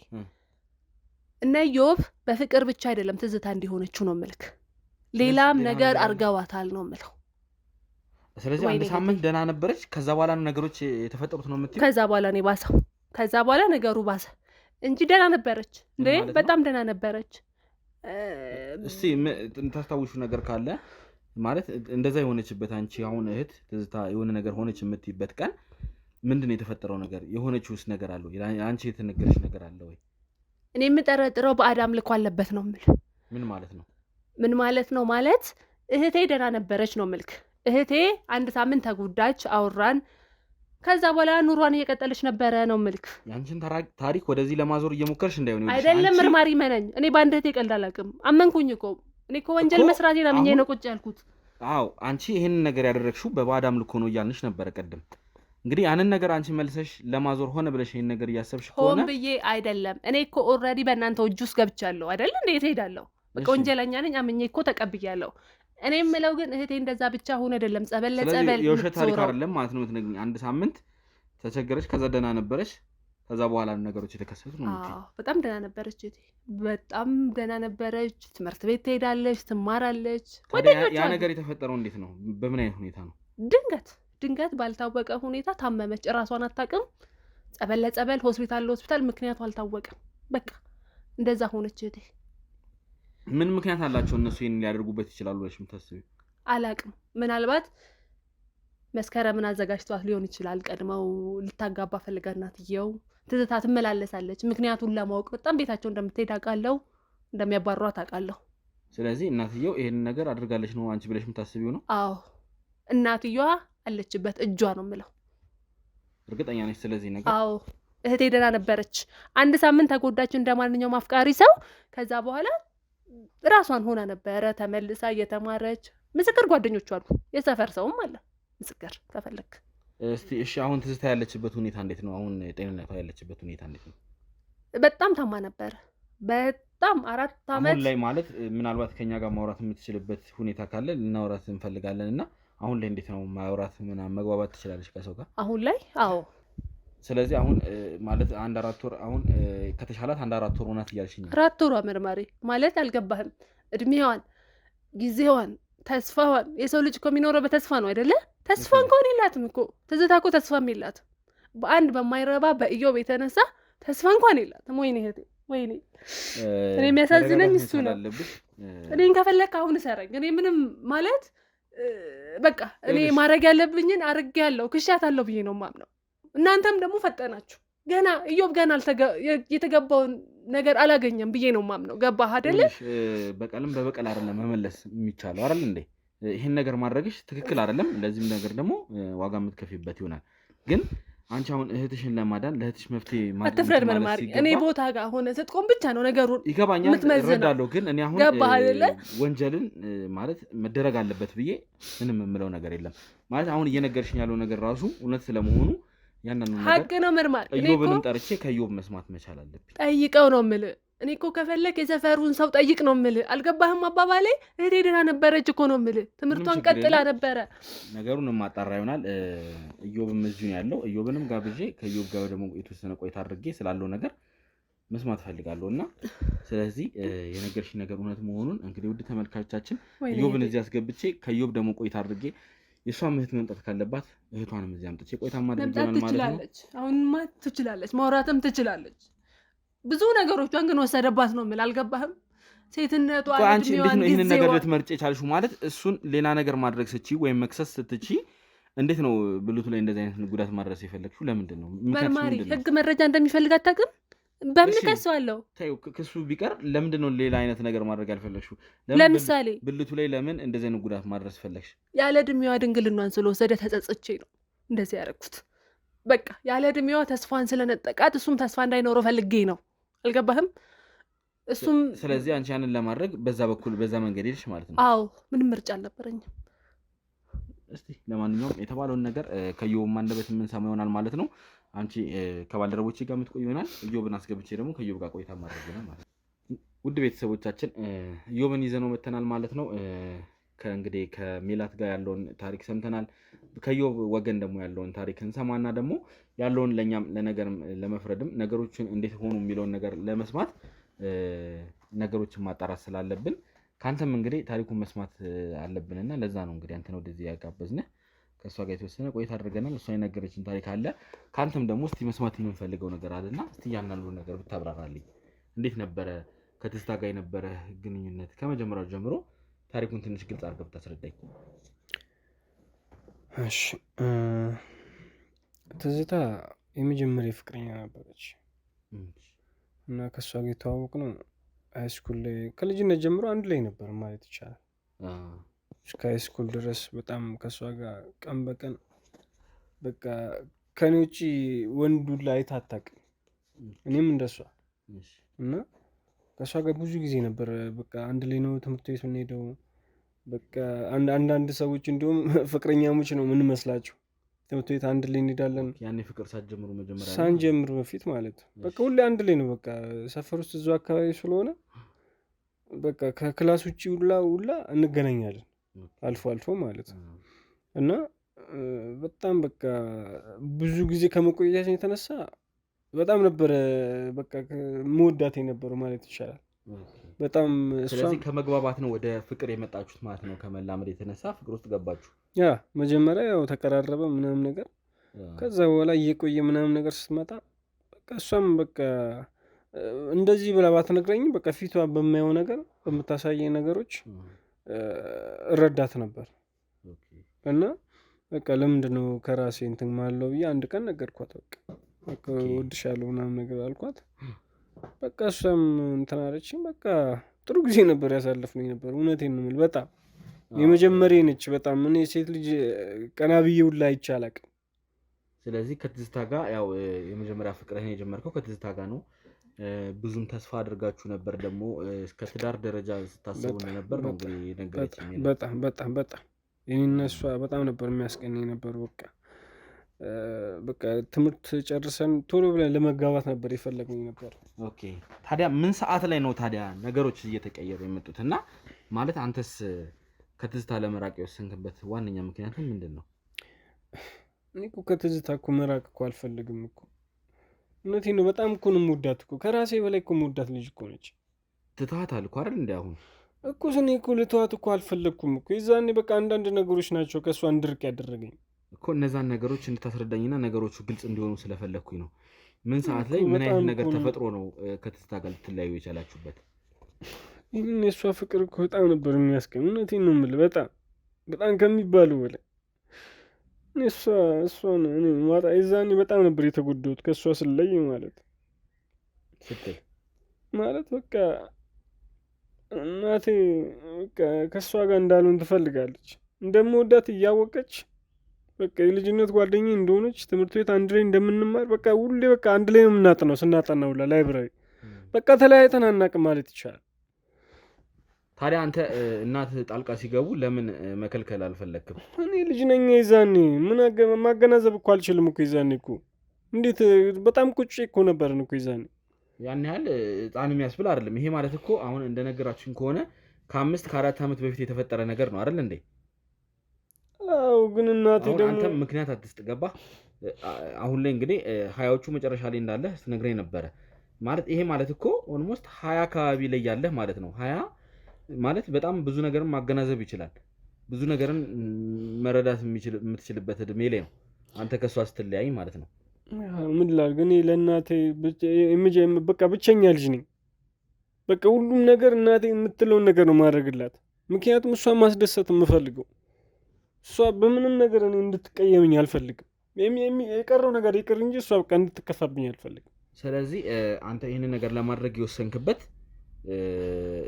እነ ኢዮብ በፍቅር ብቻ አይደለም ትዝታ እንዲሆነችው ነው የምልክ ሌላም ነገር አርገዋታል ነው የምለው። ስለዚህ 1 ሳምንት ደህና ነበረች። ከዛ በኋላ ነው ነገሮች የተፈጠሩት ነው የምትይው? ከዛ በኋላ ነው ባሰው። ከዛ በኋላ ነገሩ ባሰ እንጂ ደህና ነበረች እንዴ? በጣም ደህና ነበረች። እስቲ ታስታውሹ ነገር ካለ ማለት እንደዛ የሆነችበት አንቺ አሁን እህት ትዝታ የሆነ ነገር ሆነች የምትይበት ቀን ምንድን ነው የተፈጠረው ነገር? የሆነችውስ ነገር አለ ወይ? አንቺ የተነገረሽ ነገር አለ ወይ? እኔ የምጠረጥረው በአዳም ልኮ አለበት ነው የምል። ምን ማለት ነው? ምን ማለት ነው ማለት እህቴ ደህና ነበረች ነው ምልክ። እህቴ 1 ሳምንት ተጎዳች አውራን። ከዛ በኋላ ኑሯን እየቀጠለች ነበረ ነው ምልክ። ያንቺን ታሪክ ወደዚህ ለማዞር እየሞከርሽ እንዳይሆን አይደለም መርማሪ መነኝ። እኔ በአንድ እህቴ ቀልድ አላውቅም። አመንኩኝ እኮ እኔ እኮ ወንጀል መስራቴን አምኜ ነው ቁጭ ያልኩት። አዎ አንቺ ይሄንን ነገር ያደረግሽው በባዳም ልኮ ነው እያልንሽ ነበረ ቀደም። እንግዲህ ያንን ነገር አንቺ መልሰሽ ለማዞር ሆነ ብለሽ ይሄን ነገር እያሰብሽ ከሆነ ሆን ብዬ አይደለም። እኔ እኮ ኦልሬዲ በእናንተ እጅ ውስጥ ገብቻለሁ አይደል? እንዴት ሄዳለሁ? በቃ ወንጀለኛ ነኝ አምኜ እኮ ተቀብያለሁ። እኔ የምለው ግን እህቴ እንደዛ ብቻ ሆነ አይደለም ጸበል ለጸበል የውሸት ታሪክ አይደለም ማለት ነው የምትነግሪኝ። 1 ሳምንት ተቸገረች፣ ከዛ ደህና ነበረች፣ ከዛ በኋላ ነገሮች የተከሰቱት ነው የምትይው? በጣም ደህና ነበረች እህቴ፣ በጣም ደህና ነበረች። ትምህርት ቤት ትሄዳለች፣ ትማራለች። ያ ነገር የተፈጠረው እንዴት ነው? በምን አይነት ሁኔታ ነው? ድንገት ባልታወቀ ሁኔታ ታመመች። እራሷን አታውቅም። ጸበል ለጸበል ሆስፒታል ምክንያቱ አልታወቀም። በቃ እንደዛ ሆነች እህቴ። ምን ምክንያት አላቸው እነሱ ይሄን ሊያደርጉበት ይችላሉ ብለሽ የምታስቢው? አላውቅም። ምናልባት መስከረምን አዘጋጅቷት ሊሆን ይችላል። ቀድመው ልታጋባ ፈልጋ እናትየው ትዝታ ትመላለሳለች። ምክንያቱን ለማወቅ በጣም ቤታቸው እንደምትሄድ አውቃለሁ፣ እንደሚያባሯት አውቃለሁ። ስለዚህ እናትየው ይሄን ነገር አድርጋለች ነው አንቺ ብለሽ የምታስቢው ነው? አዎ እናትየዋ አለችበት እጇ ነው የምለው። እርግጠኛ ነች ስለዚህ ነገር? አዎ እህቴ ደህና ነበረች። 1 ሳምንት ተጎዳች እንደማንኛውም አፍቃሪ ሰው። ከዛ በኋላ ራሷን ሆና ነበረ ተመልሳ እየተማረች። ምስክር ጓደኞቿ አሉ፣ የሰፈር ሰውም አለ ምስክር ከፈለክ። እስቲ እሺ አሁን ትዝታ ያለችበት ሁኔታ እንዴት ነው? አሁን ጤንነቷ ያለችበት ሁኔታ እንዴት ነው? በጣም ታማ ነበረ። በጣም 4 ዓመት አሁን ላይ ማለት ምናልባት ከኛ ጋር ማውራት የምትችልበት ሁኔታ ካለ ልናወራት እንፈልጋለን እና አሁን ላይ እንዴት ነው ማውራት ምናምን መግባባት ትችላለች ከሰው ጋር አሁን ላይ? አዎ። ስለዚህ አሁን ማለት 1-4 ወር አሁን ከተሻላት 1-4 ወር ሆናት እያልሽኝ 4 ወሯ መርማሪ ማለት አልገባህም? እድሜዋን፣ ጊዜዋን፣ ተስፋዋን። የሰው ልጅ እኮ የሚኖረው በተስፋ ነው አይደለ? ተስፋ እንኳን የላትም እኮ ትዝታ እኮ ተስፋም የላትም። በአንድ በማይረባ በኢዮብ የተነሳ ተስፋ እንኳን የላትም። ወይኔ እህቴ ወይኔ። እኔ የሚያሳዝነኝ እሱ ነው። እኔን ከፈለክ አሁን ሰረኝ እኔ ምንም ማለት በቃ እኔ ማድረግ ያለብኝን አድርጌያለሁ ክሻታለሁ ብዬ ነው የማምነው እናንተም ደግሞ ፈጠናችሁ ገና ኢዮብ ገና የተገባውን ነገር አላገኘም ብዬ ነው የማምነው ገባህ አይደል በቀልም በበቀል አይደለም መመለስ የሚቻለው አይደል እንዴ ይሄን ነገር ማድረግሽ ትክክል አይደለም ለዚህም ነገር ደግሞ ዋጋ የምትከፊበት ይሆናል ግን አንቺ አሁን እህትሽን ለማዳን ለእህትሽ መፍትሄ ማድረግ አትፍረድ መርማሪ እኔ ቦታ ጋር ሆነ ስትቆም ብቻ ነው ነገሩ ይገባኛል እረዳለሁ ግን እኔ አሁን ወንጀልን ማለት መደረግ አለበት ብዬ ምንም የምለው ነገር የለም ማለት አሁን እየነገርሽኝ ያለው ነገር ራሱ እውነት ስለመሆኑ ያንኑ ነገር ሀቅ ነው መርማሪ ኢዮብንም ጠርቼ ከኢዮብ መስማት መቻል አለብኝ ጠይቀው ነው የምልህ እኔ እኮ ከፈለክ የሰፈሩን ሰው ጠይቅ ነው የምልህ አልገባህም አባባሌ እህቴ ደህና ነበረች እኮ ነው የምልህ ትምህርቷን ቀጥላ ነበረ ነገሩን ማጣራ ይሆናል ኢዮብም እዚሁ ነው ያለው ኢዮብንም ጋብዤ ከኢዮብ ጋር ደግሞ የተወሰነ ቆይታ አድርጌ ስላለው ነገር መስማት ፈልጋለሁና ስለዚህ የነገርሽኝ ነገር እውነት መሆኑን እንግዲህ ውድ ተመልካቾቻችን ኢዮብን እዚህ አስገብቼ ከኢዮብ ደግሞ ቆይታ አድርጌ የሷም እህት መምጣት ካለባት እህቷንም እዚህ አምጥቼ ቆይታ ማድረግ ይችላል ማለት ነው አሁንማ ትችላለች ማውራትም ትችላለች ብዙ ነገሮቿን ግን ወሰደባት ነው የምልህ አልገባህም ሴትነቷ አንቺ እንዴት ነው ይሄንን ነገር ልትመርጪ የቻልሽው ማለት እሱን ሌላ ነገር ማድረግ ስትይ ወይም መክሰስ ስትቺ እንዴት ነው ብሉቱ ላይ እንደዚህ አይነት ጉዳት ማድረስ የፈለግሽው ለምንድን ነው መርማሪ ህግ መረጃ እንደሚፈልግ አታውቅም በምን ከሰዋለሁ ታዩ ክሱ ቢቀር ለምንድን ነው ሌላ አይነት ነገር ማድረግ ያልፈለግሽው ለምሳሌ ብሉቱ ላይ ለምን እንደዚህ አይነት ጉዳት ማድረስ ፈለግሽ ያለ እድሜዋ ድንግልናን ስለወሰደ ተጸጽቼ ነው እንደዚህ ያደረኩት በቃ ያለ እድሜዋ ተስፋን ስለነጠቃት እሱም ተስፋ እንዳይኖረው ፈልጌ ነው አልገባህም እሱም ስለዚህ አንቺ ያንን ለማድረግ በዛ በኩል በዛ መንገድ ሄድሽ ማለት ነው አዎ ምንም ምርጫ አልነበረኝም እስቲ ለማንኛውም የተባለውን ነገር ከኢዮብ አንደበት የምንሰማው ይሆናል ማለት ነው አንቺ ከባልደረቦቼ ጋር የምትቆይ ይሆናል ኢዮብን አስገብቼ ደግሞ ከኢዮብ ጋር ቆይታ ማድረግ ይሆናል ማለት ነው ውድ ቤተሰቦቻችን ኢዮብን ይዘነው መተናል ማለት ነው ከእንግዲህ ከሜላት ጋር ያለውን ታሪክ ሰምተናል ከኢዮብ ወገን ደግሞ ያለውን ታሪክ እንሰማና ደግሞ ያለውን ለኛም ለነገርም ለመፍረድም ነገሮችን እንዴት ሆኑ የሚለውን ነገር ለመስማት ነገሮችን ማጣራት ስላለብን ካንተም እንግዲህ ታሪኩን መስማት አለብንና ለዛ ነው እንግዲህ አንተን ወደዚህ ያጋበዝነህ ከሷ ጋር የተወሰነ ቆይታ አድርገናል እሷ የነገረችን ታሪክ አለ ካንተም ደግሞ እስቲ መስማት የምንፈልገው ነገር አለና እስቲ ያናሉ ነገር ብታብራራልኝ እንዴት ነበረ ከትዝታ ጋር የነበረ ግንኙነት ከመጀመሪያው ጀምሮ ታሪኩን ትንሽ ግልጽ አድርገህ ብታስረዳኝ እሺ ትዝታ የመጀመሪያ ፍቅረኛ ነበረች እና ከሷ ጋር የተዋወቅነው ሃይስኩል ላይ ከልጅነት ጀምሮ አንድ ላይ ነበር ማለት ይቻላል እስከ ሃይስኩል ድረስ በጣም ከሷ ጋር ቀን በቀን በቃ ከኔ ውጪ ወንዱ ላይ አታውቅም እኔም እንደሷ እና ከሷ ጋር ብዙ ጊዜ ነበር በቃ አንድ ላይ ነው ትምህርት ቤት የምንሄደው በቃ አንዳንድ ሰዎች እንደውም ፍቅረኛሞች ነው ምን መስላችሁ ትምህርት ቤት አንድ ላይ እንሄዳለን ያኔ ፍቅር ሳትጀምሩ መጀመሪያ ሳንጀምር በፊት ማለት በቃ ሁሌ አንድ ላይ ነው በቃ ሰፈር ውስጥ እዛው አካባቢ ስለሆነ በቃ ከክላስ ውጪ ሁላ እንገናኛለን አልፎ አልፎ ማለት እና በጣም በቃ ብዙ ጊዜ ከመቆየታችን የተነሳ በጣም ነበር በቃ መወዳት የነበረው ማለት ይቻላል በጣም ስለዚህ ከመግባባት ነው ወደ ፍቅር የመጣችሁት ማለት ነው ከመላመድ የተነሳ ፍቅር ውስጥ ገባችሁ ያ መጀመሪያ ያው ተቀራረበ ምናምን ነገር ከዛ በኋላ እየቆየ ምናምን ነገር ስትመጣ በቃ እሷም በቃ እንደዚህ ብላ ባትነግረኝም በቃ ፊቷ በማየው ነገር በምታሳየኝ ነገሮች እረዳት ነበር እና በቃ ለምንድነው ከራሴ እንትን ማለው ብዬ አንድ ቀን ነገርኳት በቃ ወድሻለሁ ምናምን ነገር አልኳት በቃ እሷም እንትን አለችኝ በቃ ጥሩ ጊዜ ነበር ያሳለፍነው ነበር እውነቴን ነው የምልህ በጣም የመጀመሪያ ነች በጣም እኔ ሴት ልጅ ቀና ብዬ ሁላ አይቻላቅ ስለዚህ ከትዝታ ጋር ያው የመጀመሪያ ፍቅርህን የጀመርከው ከትዝታ ጋር ነው ብዙም ተስፋ አድርጋችሁ ነበር ደግሞ እስከ ትዳር ደረጃ ስታስቡ ነበር ነው እንግዲህ ነገረችኝ በጣም የኔና እሷ በጣም ነበር የሚያስቀናኝ ነበር በቃ ትምህርት ጨርሰን ቶሎ ብለን ለመጋባት ነበር የፈለግነው ነበር ኦኬ ታዲያ ምን ሰዓት ላይ ነው ታዲያ ነገሮች እየተቀየሩ የመጡትና ማለት አንተስ ከትዝታ ለመራቅ የወሰንክበት ዋነኛ ምክንያት ምንድነው እኔ እኮ ከትዝታ እኮ መራቅ እኮ አልፈልግም እኮ እውነቴን ነው በጣም እኮ ነው የምወዳት እኮ ከራሴ በላይ እኮ የምወዳት ልጅ እኮ ነች ትተሃታል እኮ አይደል እንዴ አሁን እኮ እኔ እኮ ልተዋት እኮ አልፈለግኩም እኮ የዛኔ በቃ አንዳንድ ነገሮች ናቸው ከእሷ እንድርቅ ያደረገኝ እኮ እነዛን ነገሮች እንድታስረዳኝና ነገሮቹ ግልጽ እንዲሆኑ ስለፈለግኩኝ ነው ምን ሰዓት ላይ ምን አይነት ነገር ተፈጥሮ ነው ከትዝታ ጋር ልትለያዩ የቻላችሁበት ይህን የእሷ ፍቅር እኮ በጣም ነበር የሚያስቀኝ። እውነቴን ነው የምልህ፣ በጣም ከሚባለው በላይ እሷን እኔ ማጣ የዛኔ በጣም ነበር የተጎዳሁት ከእሷ ስለይ ማለት ስትል ማለት በቃ እናቴ በቃ ከእሷ ጋር እንዳልሆን ትፈልጋለች። እንደምወዳት እያወቀች በቃ የልጅነት ጓደኛዬ እንደሆነች ትምህርት ቤት አንድ ላይ እንደምንማር በቃ ሁሌ በቃ አንድ ላይ ነው የምናጠናው። ስናጠና ውላ ላይብራሪ በቃ ተለያይተን አናውቅም ማለት ይቻላል። ታዲያ አንተ እናት ጣልቃ ሲገቡ ለምን መከልከል አልፈለክም? እኔ ልጅ ነኝ የዛኔ ምን ማገናዘብ እኮ አልችልም እኮ የዛኔ እኮ እንዴት በጣም ቁጭ እኮ ነበርን እኮ የዛኔ። ያን ያህል ህፃን የሚያስብል አይደለም። ይሄ ማለት እኮ አሁን እንደነገራችሁኝ ከሆነ ከ4 ዓመት በፊት የተፈጠረ ነገር ነው አይደል እንዴ? አዎ ግን እናቴ ደግሞ አንተ ምክንያት አትስጥ ገባ። አሁን ላይ እንግዲህ 20ዎቹ መጨረሻ ላይ እንዳለ ስትነግረኝ ነበረ ማለት ይሄ ማለት እኮ ኦልሞስት 20 አካባቢ ላይ ያለህ ማለት ነው። 20 ማለት በጣም ብዙ ነገርን ማገናዘብ ይችላል። ብዙ ነገርን መረዳት የምትችልበት እድሜ ላይ ነው አንተ ከሷ ስትለያይ ማለት ነው። ምን ላድርግ እኔ ለእናቴ በቃ ብቸኛ ልጅ ነኝ። በቃ ሁሉም ነገር እናቴ የምትለውን ነገር ነው ማድረግላት። ምክንያቱም እሷ ማስደሰት የምፈልገው እሷ በምንም ነገር እኔ እንድትቀየምኝ አልፈልግም። የቀረው ነገር ይቅር እንጂ እሷ በቃ እንድትከፋብኝ አልፈልግም። ስለዚህ አንተ ይህንን ነገር ለማድረግ የወሰንክበት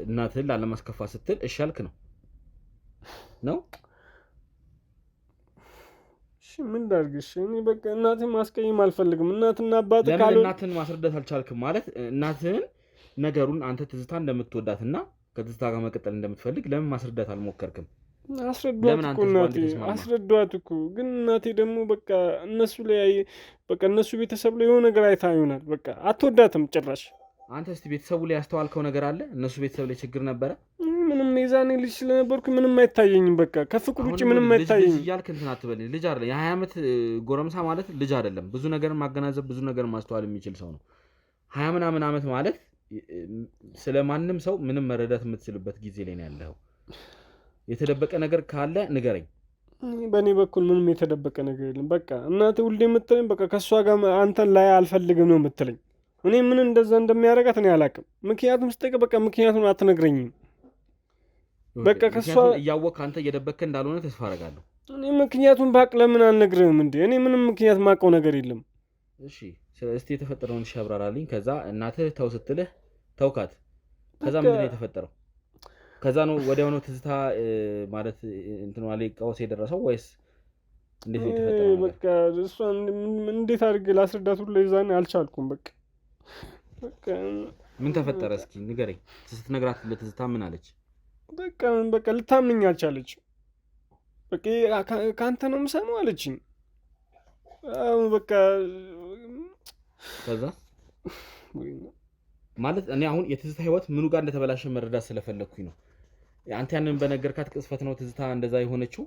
እናትህን ላለማስከፋት ስትል እሺ አልክ ነው? እሺ ምን ላድርግ? እሺ እኔ በቃ እናትህን ማስቀየም አልፈልግም። እናትና አባት ለምን እናትህን ማስረዳት አልቻልክም? ማለት እናትህን ነገሩን አንተ ትዝታ እንደምትወዳትና ከትዝታ ጋር መቀጠል እንደምትፈልግ ለምን ማስረዳት አልሞከርክም? አስረዷት እኮ ግን እናቴ ደግሞ በቃ እነሱ ላይ በቃ እነሱ ቤተሰብ ላይ የሆነ ነገር አይታ ይሆናል። በቃ አትወዳትም ጭራሽ። አንተ እስቲ ቤተሰቡ ላይ ያስተዋልከው ነገር አለ? እነሱ ቤተሰብ ላይ ችግር ነበረ? ምንም የዛኔ ልጅ ስለነበርኩ ምንም አይታየኝም። በቃ ከፍቅር ውጭ ምንም አይታየኝም። ልጅ እያልክ እንትን አትበል። ልጅ አይደለም የ20 ዓመት ጎረምሳ ማለት ልጅ አይደለም። ብዙ ነገርን ማገናዘብ ብዙ ነገር ማስተዋል የሚችል ሰው ነው። 20 ምናምን ዓመት ማለት ስለማንም ሰው ምንም መረዳት የምትችልበት ጊዜ ላይ ነው ያለው። የተደበቀ ነገር ካለ ንገረኝ። በእኔ በኩል ምንም የተደበቀ ነገር የለም። በቃ እናቴ ሁሌ የምትለኝ በቃ ከእሷ ጋር አንተን ላይ አልፈልግም ነው የምትለኝ። እኔ ምን እንደዛ እንደሚያደርጋት እኔ አላውቅም። ምክንያቱም ስጠይቅ በቃ ምክንያቱም አትነግረኝም። በቃ ከእሷ እያወቅህ አንተ እየደበከ እንዳልሆነ ተስፋ አደርጋለሁ። እኔ ምክንያቱም ባቅ ለምን አልነግርህም እንዴ? እኔ ምንም ምክንያት ማውቀው ነገር የለም። እሺ እስቲ የተፈጠረውን አብራራልኝ። ከዛ እናትህ ተው ስትልህ ተውካት። ከዛ ምንድን ነው የተፈጠረው? ከዛ ነው ወዲያው ነው ትዝታ ማለት እንትኑ ላይ ቀውስ የደረሰው ወይስ እንዴት ነው የተፈጠረው? በቃ እሷ እንዴት አድርጌ ላስረዳት ሁሉ ይዛኔ አልቻልኩም። በቃ ምን ተፈጠረ እስኪ ንገረኝ። ስትነግራት ለትዝታ ምን አለች? በቃ ልታምንኝ አልቻለች። በቃ ከአንተ ነው የምሰማው አለችኝ። በቃ ከዛ ማለት እኔ አሁን የትዝታ ህይወት ምኑ ጋር እንደተበላሸ መረዳት ስለፈለኩኝ ነው። አንተ ያንን በነገርካት ቅጽበት ነው ትዝታ እንደዛ የሆነችው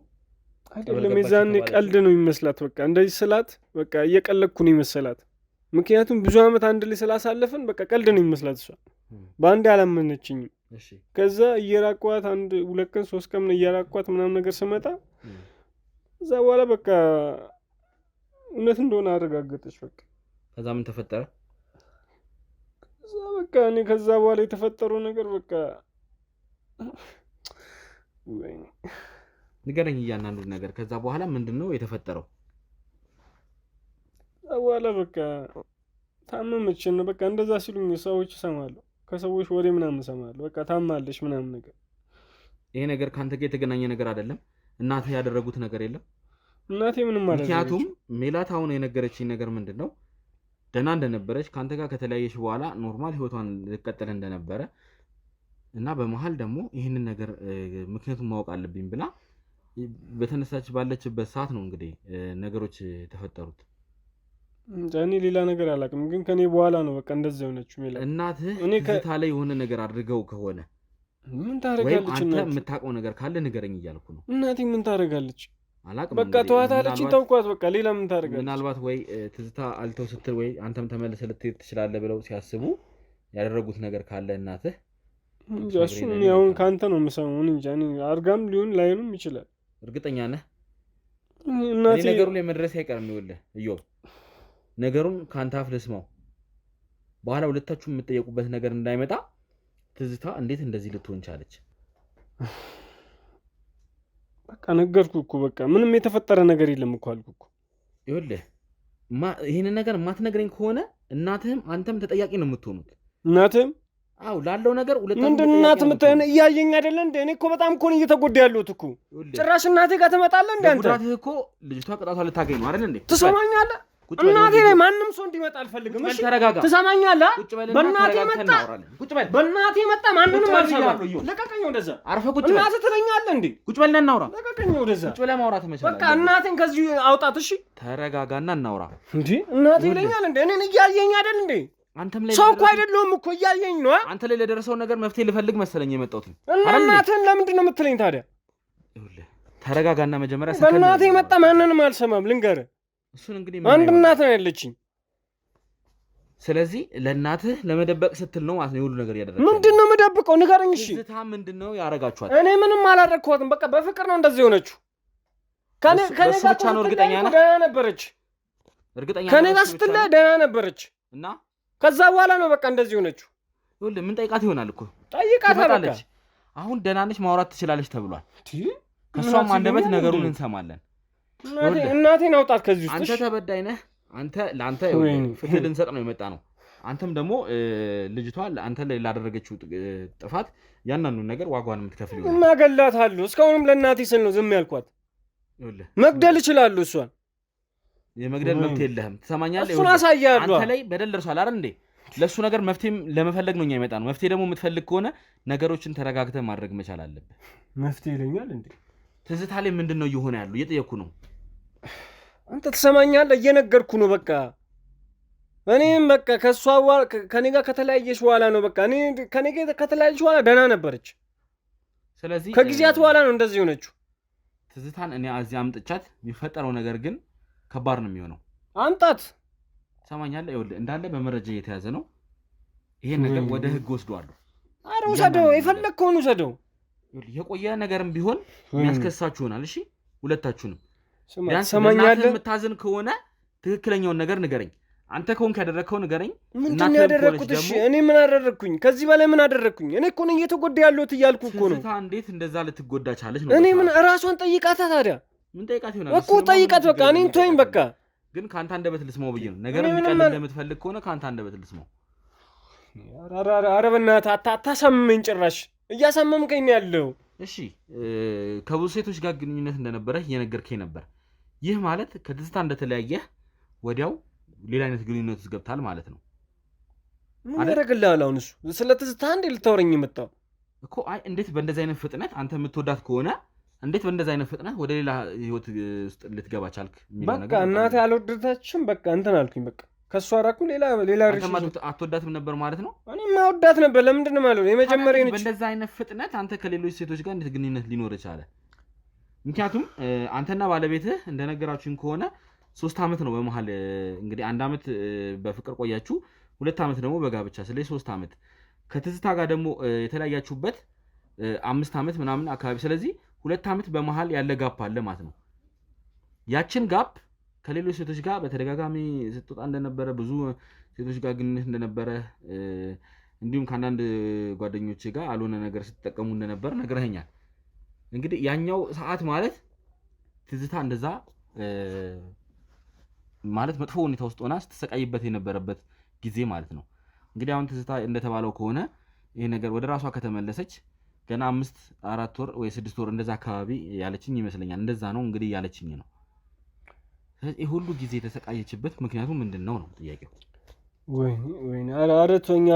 አይደለም? የዛኔ ቀልድ ነው የሚመስላት። በቃ እንደዚህ ስላት በቃ እየቀለድኩ ነው ይመስላት። ምክንያቱም ብዙ ዓመት አንድ ላይ ስላሳለፍን በቃ ቀልድ ነው የሚመስላት። እሷ በአንዴ አላመነችኝም። ከዛ እየራቋት 1 2 ቀን 3 ቀን እየራቋት ምናምን ነገር ስመጣ እዛ በኋላ በቃ እውነት እንደሆነ አረጋገጠች። በቃ ከዛ ምን ተፈጠረ? ከዛ በቃ እኔ ከዛ በኋላ የተፈጠረው ነገር በቃ ንገረኝ እያንዳንዱ ነገር። ከዛ በኋላ ምንድነው የተፈጠረው? ከዛ በኋላ በቃ ታመመች ነው በቃ እንደዛ ሲሉኝ ሰዎች እሰማለሁ፣ ከሰዎች ወሬ ምናምን እሰማለሁ። በቃ ታማለች ምናምን ነገር። ይሄ ነገር ካንተ ጋር የተገናኘ ነገር አይደለም? እናትህ ያደረጉት ነገር የለም? እናቴ ምንም ማለት ነው። ምክንያቱም ሜላት አሁን የነገረችኝ ነገር ምንድነው ደህና እንደነበረች ካንተ ጋር ከተለያየች በኋላ ኖርማል ህይወቷን ልትቀጥል እንደነበረ እና በመሀል ደግሞ ይህንን ነገር ምክንያቱም ማወቅ አለብኝ ብላ በተነሳች ባለችበት ሰዓት ነው እንግዲህ ነገሮች ተፈጠሩት። እኔ ሌላ ነገር አላውቅም፣ ግን ከኔ በኋላ ነው በቃ እንደዚህ ሆነች። ሜላት እናትህ ትዝታ ላይ የሆነ ነገር አድርገው ከሆነ ምን ታደርጋለች? አንተ የምታውቀው ነገር ካለ ንገረኝ እያልኩ ነው። እናቴ ምን ታደርጋለች? አላውቅም። በቃ ተዋታለች፣ ተውኳት። በቃ ሌላ ምን ታደርጋለች? ምናልባት ወይ ትዝታ አልተው ስትል ወይ አንተም ተመልሰህ ልትሄድ ትችላለህ ብለው ሲያስቡ ያደረጉት ነገር ካለ እናትህ እንጃ። እሱን አሁን ከአንተ ነው የምሰማው። እንጃ አርጋም ሊሆን ላይሆንም ይችላል። እርግጠኛ ነህ? እናቴ ነገሩ ላይ መድረስ አይቀርም። ይኸውልህ እዮብ፣ ነገሩን ከአንተ አፍ ልስማው። በኋላ ሁለታችሁ የምትጠየቁበት ነገር እንዳይመጣ ትዝታ እንዴት እንደዚህ ልትሆን ቻለች? በቃ ነገርኩህ እኮ በቃ ምንም የተፈጠረ ነገር የለም እኮ አልኩህ እኮ። ይኸውልህ ይሄንን ነገር የማትነግረኝ ከሆነ እናትህም አንተም ተጠያቂ ነው የምትሆኑት። እናትህም? አዎ ላለው ነገር ምንድን እናት የምትሆን እያየኝ አይደለ እንዴ? እኔ እኮ በጣም እኮ ነው እየተጎዳ ያለሁት እኮ። ጭራሽ እናቴ ጋር ትመጣለህ እንዴ አንተ? ጉዳትህ እኮ ልጅቷ ቅጣቷ ልታገኝ ነው አይደል እንዴ? ትሰማኛለህ? እናቴ ላይ ማንም ሰው እንዲመጣ አልፈልግም። እሺ ትሰማኛለህ? በእናቴ መጣ ማንንም አልሰማም። ለቀቀኝ ወደዛ። አርፈህ ቁጭ በል። እናትህ ትለኛለህ እንዴ? ቁጭ በልና እናውራ። ለቀቀኝ ወደዛ። ቁጭ በላ ማውራት መቻል። በቃ እናቴን ከዚህ አውጣት። እሺ ተረጋጋና እናውራ። እንዴ እናቴ ይለኛል እንዴ? እኔን እያየኝ አይደል እንዴ? አንተም ላይ ሰው እኮ አይደለሁም እኮ እያየኝ ነው። አንተ ላይ ለደረሰው ነገር መፍትሄ ልፈልግ መሰለኝ የመጣሁት። እናትህን ለምንድን ነው የምትለኝ ታዲያ? ይኸውልህ ተረጋጋና መጀመሪያ በእናቴ መጣ ማንንም አልሰማም። ልንገርህ እሱን እንግዲህ አንድ እናት ነው ያለችኝ። ስለዚህ ለእናትህ ለመደበቅ ስትል ነው ማለት ነው ሁሉ ነገር ያደረገው። ምንድን ነው የምደብቀው? ንገረኝ። እሺ ትዝታ ምንድን ነው ያደረጋችኋት? እኔ ምንም አላደረግኳትም። በቃ በፍቅር ነው እንደዚህ የሆነችው። ከኔ ጋር ብቻ ነው እርግጠኛ ነህ? ደህና ነበረች። እርግጠኛ ከኔ ጋር ስትለይ ደህና ነበረች እና ከዛ በኋላ ነው በቃ እንደዚህ ሆነችው። ይኸውልህ ምን ጠይቃት ይሆናል እኮ ጠይቃታለች። አሁን ደህና ነች ማውራት ትችላለች ተብሏል። ከሷም አንደበት ነገሩን እንሰማለን። እናቴን አውጣት ከዚህ ውስጥ። አንተ ተበዳይ ነህ። አንተ ለአንተ ፍትህ ልንሰጥ ነው የመጣ ነው። አንተም ደግሞ ልጅቷ አንተ ላይ ላደረገችው ጥፋት ያንኑን ነገር ዋጋዋን የምትከፍል ይሆናል። እናገላታለሁ። እስካሁንም ለእናቴ ስል ነው ዝም ያልኳት። መግደል እችላለሁ እሷን። የመግደል መብት የለህም። ትሰማኛለህ? እሱን አሳያለሁ። አንተ ላይ በደል ደርሷል አይደል እንዴ? ለሱ ነገር መፍትሄ ለመፈለግ ነው እኛ የመጣ ነው። መፍትሄ ደግሞ የምትፈልግ ከሆነ ነገሮችን ተረጋግተህ ማድረግ መቻል አለብህ። መፍትሄ ይለኛል እንዴ? ትዝታ ላይ ምንድን ነው እየሆነ ያለው? እየጠየኩ ነው። አንተ ትሰማኛለህ? እየነገርኩ ነው። በቃ እኔም በቃ ከሷ ከኔ ጋር ከተለያየሽ በኋላ ነው በቃ እኔ ከኔ ጋር ከተለያየሽ በኋላ ደህና ነበረች። ስለዚህ ከጊዜያት በኋላ ነው እንደዚህ ሆነችው። ትዝታን እኔ እዚህ አምጥቻት የሚፈጠረው ነገር ግን ከባድ ነው የሚሆነው። አምጣት። ትሰማኛለህ? ይኸውልህ እንዳለ በመረጃ እየተያዘ ነው። ይሄን ነገር ወደ ህግ ወስደዋለሁ። ኧረ ውሰደው፣ የፈለግከውን ውሰደው። የቆየ ነገርም ቢሆን የሚያስከሳችሁ ይሆናል። እሺ ሁለታችሁንም። ሰማኛለህ? የምታዝን ከሆነ ትክክለኛውን ነገር ንገረኝ። አንተ ከሆንክ ያደረግከው ንገረኝ። ምንድን ነው ያደረግኩት? እሺ እኔ ምን አደረግኩኝ? ከዚህ በላይ ምን አደረግኩኝ? እኔ እኮ ነኝ እየተጎዳ ያለሁት እያልኩ እኮ ነው። ትዝታ እንዴት እንደዛ ልትጎዳ ቻለች ነው? እኔ ምን እራሷን ጠይቃታ ታዲያ። ምን ጠይቃት ይሆናል እኮ ጠይቃት። በቃ እኔን ተወኝ በቃ። ግን ከአንተ አንደበት ልስማው ብዬ ነው። ነገር እንዲቀል እንደምትፈልግ ከሆነ ከአንተ አንደበት ልስማው። ኧረ በእናትህ አታሳምመኝ። ጭራሽ እያሳመምከኝ ነው ያለው። እሺ ከብዙ ሴቶች ጋር ግንኙነት እንደነበረህ እየነገርከኝ ነበር። ይህ ማለት ከትዝታ እንደተለያየህ ወዲያው ሌላ አይነት ግንኙነት ውስጥ ገብታል ማለት ነው። ምን ያደርግልሃል አሁን እሱ? ስለ ትዝታ እንዴ ልታወረኝ የመጣው እኮ? አይ እንዴት በእንደዚህ አይነት ፍጥነት አንተ የምትወዳት ከሆነ እንዴት በእንደዚህ አይነት ፍጥነት ወደ ሌላ ህይወት ውስጥ ልትገባ ቻልክ? በቃ እናቴ አልወደዳችም። በቃ እንትን አልኩኝ። በቃ ከእሷ ራኩ። ሌላ አትወዳትም ነበር ማለት ነው? እኔማ ወዳት ነበር። ለምንድን ነው ማለት ነው? የመጀመሪያ ነች። በእንደዚህ አይነት ፍጥነት አንተ ከሌሎች ሴቶች ጋር እንዴት ግንኙነት ሊኖር ቻለ? ምክንያቱም አንተና ባለቤትህ እንደነገራችሁኝ ከሆነ 3 ዓመት ነው በመሀል እንግዲህ 1 ዓመት በፍቅር ቆያችሁ፣ 2 ዓመት ደግሞ በጋብቻ። ስለዚህ 3 ዓመት ከትዝታ ጋር ደግሞ የተለያያችሁበት 5 ዓመት ምናምን አካባቢ። ስለዚህ 2 ዓመት በመሀል ያለ ጋፕ አለ ማለት ነው። ያችን ጋፕ ከሌሎች ሴቶች ጋር በተደጋጋሚ ስትወጣ እንደነበረ፣ ብዙ ሴቶች ጋር ግንኙነት እንደነበረ፣ እንዲሁም ከአንዳንድ ጓደኞች ጋር አልሆነ ነገር ስትጠቀሙ እንደነበር ነግረኸኛል። እንግዲህ ያኛው ሰዓት ማለት ትዝታ እንደዛ ማለት መጥፎ ሁኔታ ውስጥ ሆና ስትሰቃይበት የነበረበት ጊዜ ማለት ነው። እንግዲህ አሁን ትዝታ እንደተባለው ከሆነ ይሄ ነገር ወደ ራሷ ከተመለሰች ገና 5-4 ወር ወይ 6 ወር እንደዛ አካባቢ ያለችኝ ይመስለኛል። እንደዛ ነው እንግዲህ ያለችኝ ነው። ስለዚህ ሁሉ ጊዜ የተሰቃየችበት ምክንያቱ ምንድን ነው ጥያቄው? ወይ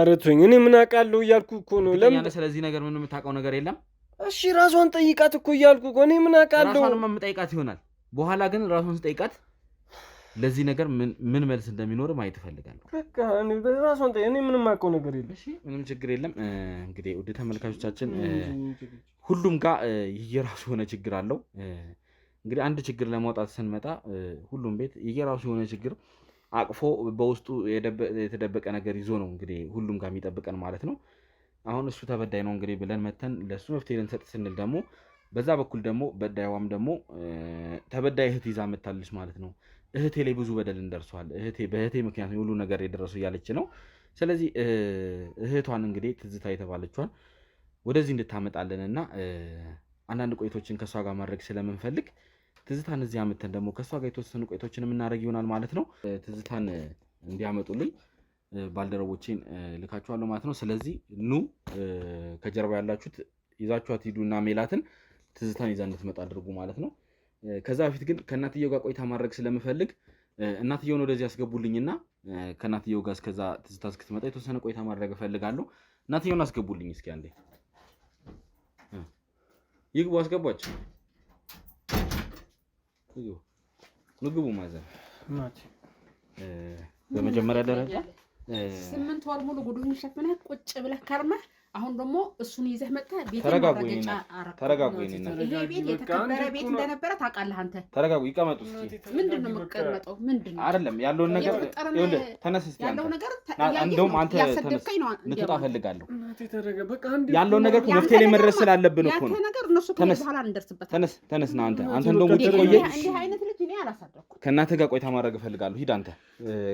አረቶኝ እኔ ምን አውቃለሁ እያልኩ እኮ ነው። ለምን ስለዚህ ነገር ምንም የምታውቀው ነገር የለም? እሺ ራሷን ጠይቃት እኮ እያልኩ እኮ እኔ ምን አውቃለሁ። ራሷንማ የምጠይቃት ይሆናል። በኋላ ግን ራሷን ስጠይቃት ለዚህ ነገር ምን መልስ እንደሚኖር ማየት እፈልጋለሁ። በቃ ራሷን ጠይቃት። እኔ ምንም አውቀው ነገር የለም። እሺ ምንም ችግር የለም። እንግዲህ ውድ ተመልካቾቻችን ሁሉም ጋር የራሱ የሆነ ችግር አለው። እንግዲህ አንድ ችግር ለማውጣት ስንመጣ ሁሉም ቤት የራሱ የሆነ ችግር አቅፎ በውስጡ የተደበቀ ነገር ይዞ ነው እንግዲህ ሁሉም ጋር የሚጠብቀን ማለት ነው። አሁን እሱ ተበዳይ ነው እንግዲህ ብለን መተን ለሱ መፍትሄ ልንሰጥ ስንል ደግሞ በዛ በኩል ደግሞ በዳይዋም ደግሞ ተበዳይ እህት ይዛ መታለች ማለት ነው። እህቴ ላይ ብዙ በደል እንደርሷል በእህቴ ምክንያት ሁሉ ነገር የደረሰው እያለች ነው። ስለዚህ እህቷን እንግዲህ ትዝታ የተባለችዋን ወደዚህ እንድታመጣልንና አንዳንድ ቆይቶችን ከሷ ጋር ማድረግ ስለምንፈልግ ትዝታን እዚህ አመተን ደግሞ ከሷ ጋር የተወሰኑ ቆይቶችን የምናደርግ ይሆናል ማለት ነው። ትዝታን እንዲያመጡልኝ ባልደረቦቼን ልካቸዋለሁ ማለት ነው። ስለዚህ ኑ ከጀርባ ያላችሁት ይዛችኋት ሂዱና ሜላትን ትዝታን ይዛ እንድትመጣ አድርጉ ማለት ነው። ከዛ በፊት ግን ከእናትየው ጋር ቆይታ ማድረግ ስለምፈልግ እናትየውን ወደዚህ ያስገቡልኝና ከእናትየው ጋር እስከዛ ትዝታ እስክትመጣ የተወሰነ ቆይታ ማድረግ እፈልጋለሁ። እናትየውን አስገቡልኝ እስኪ አንዴ። ይግቡ፣ አስገቧቸው። ምግቡ ማዘን በመጀመሪያ ደረጃ 8 ወር ሙሉ ጉዱን ሸፍነህ ቁጭ ብለህ ከርመህ አሁን ደግሞ እሱን ይዘህ መጥተህ ቤት ተረጋጉኝና ይሄ ቤት የተከበረ ቤት እንደነበረ ታውቃለህ አንተ። ተረጋጉ፣ ይቀመጡ እስኪ። ምንድነው የምትቀመጠው? ምንድነው አይደለም ያለውን ነገር ይኸውልህ፣ ተነስ እስኪ ያለው ነገር እንደውም አንተ ያሰደብከኝ ነው ልትወጣ ፈልጋለሁ። በቃ ያለውን ነገር መፍትሄ ላይ መድረስ ስላለብን እኮ ነው። ነገር እነሱ በኋላ እንደርስበታለን። ተነስ ና አንተ እንደውም ቆየ። እንዲህ አይነት ልጅ እኔ አላሳደኩም። ከእናትህ ጋር ቆይታ ማድረግ እፈልጋለሁ። ሂድ አንተ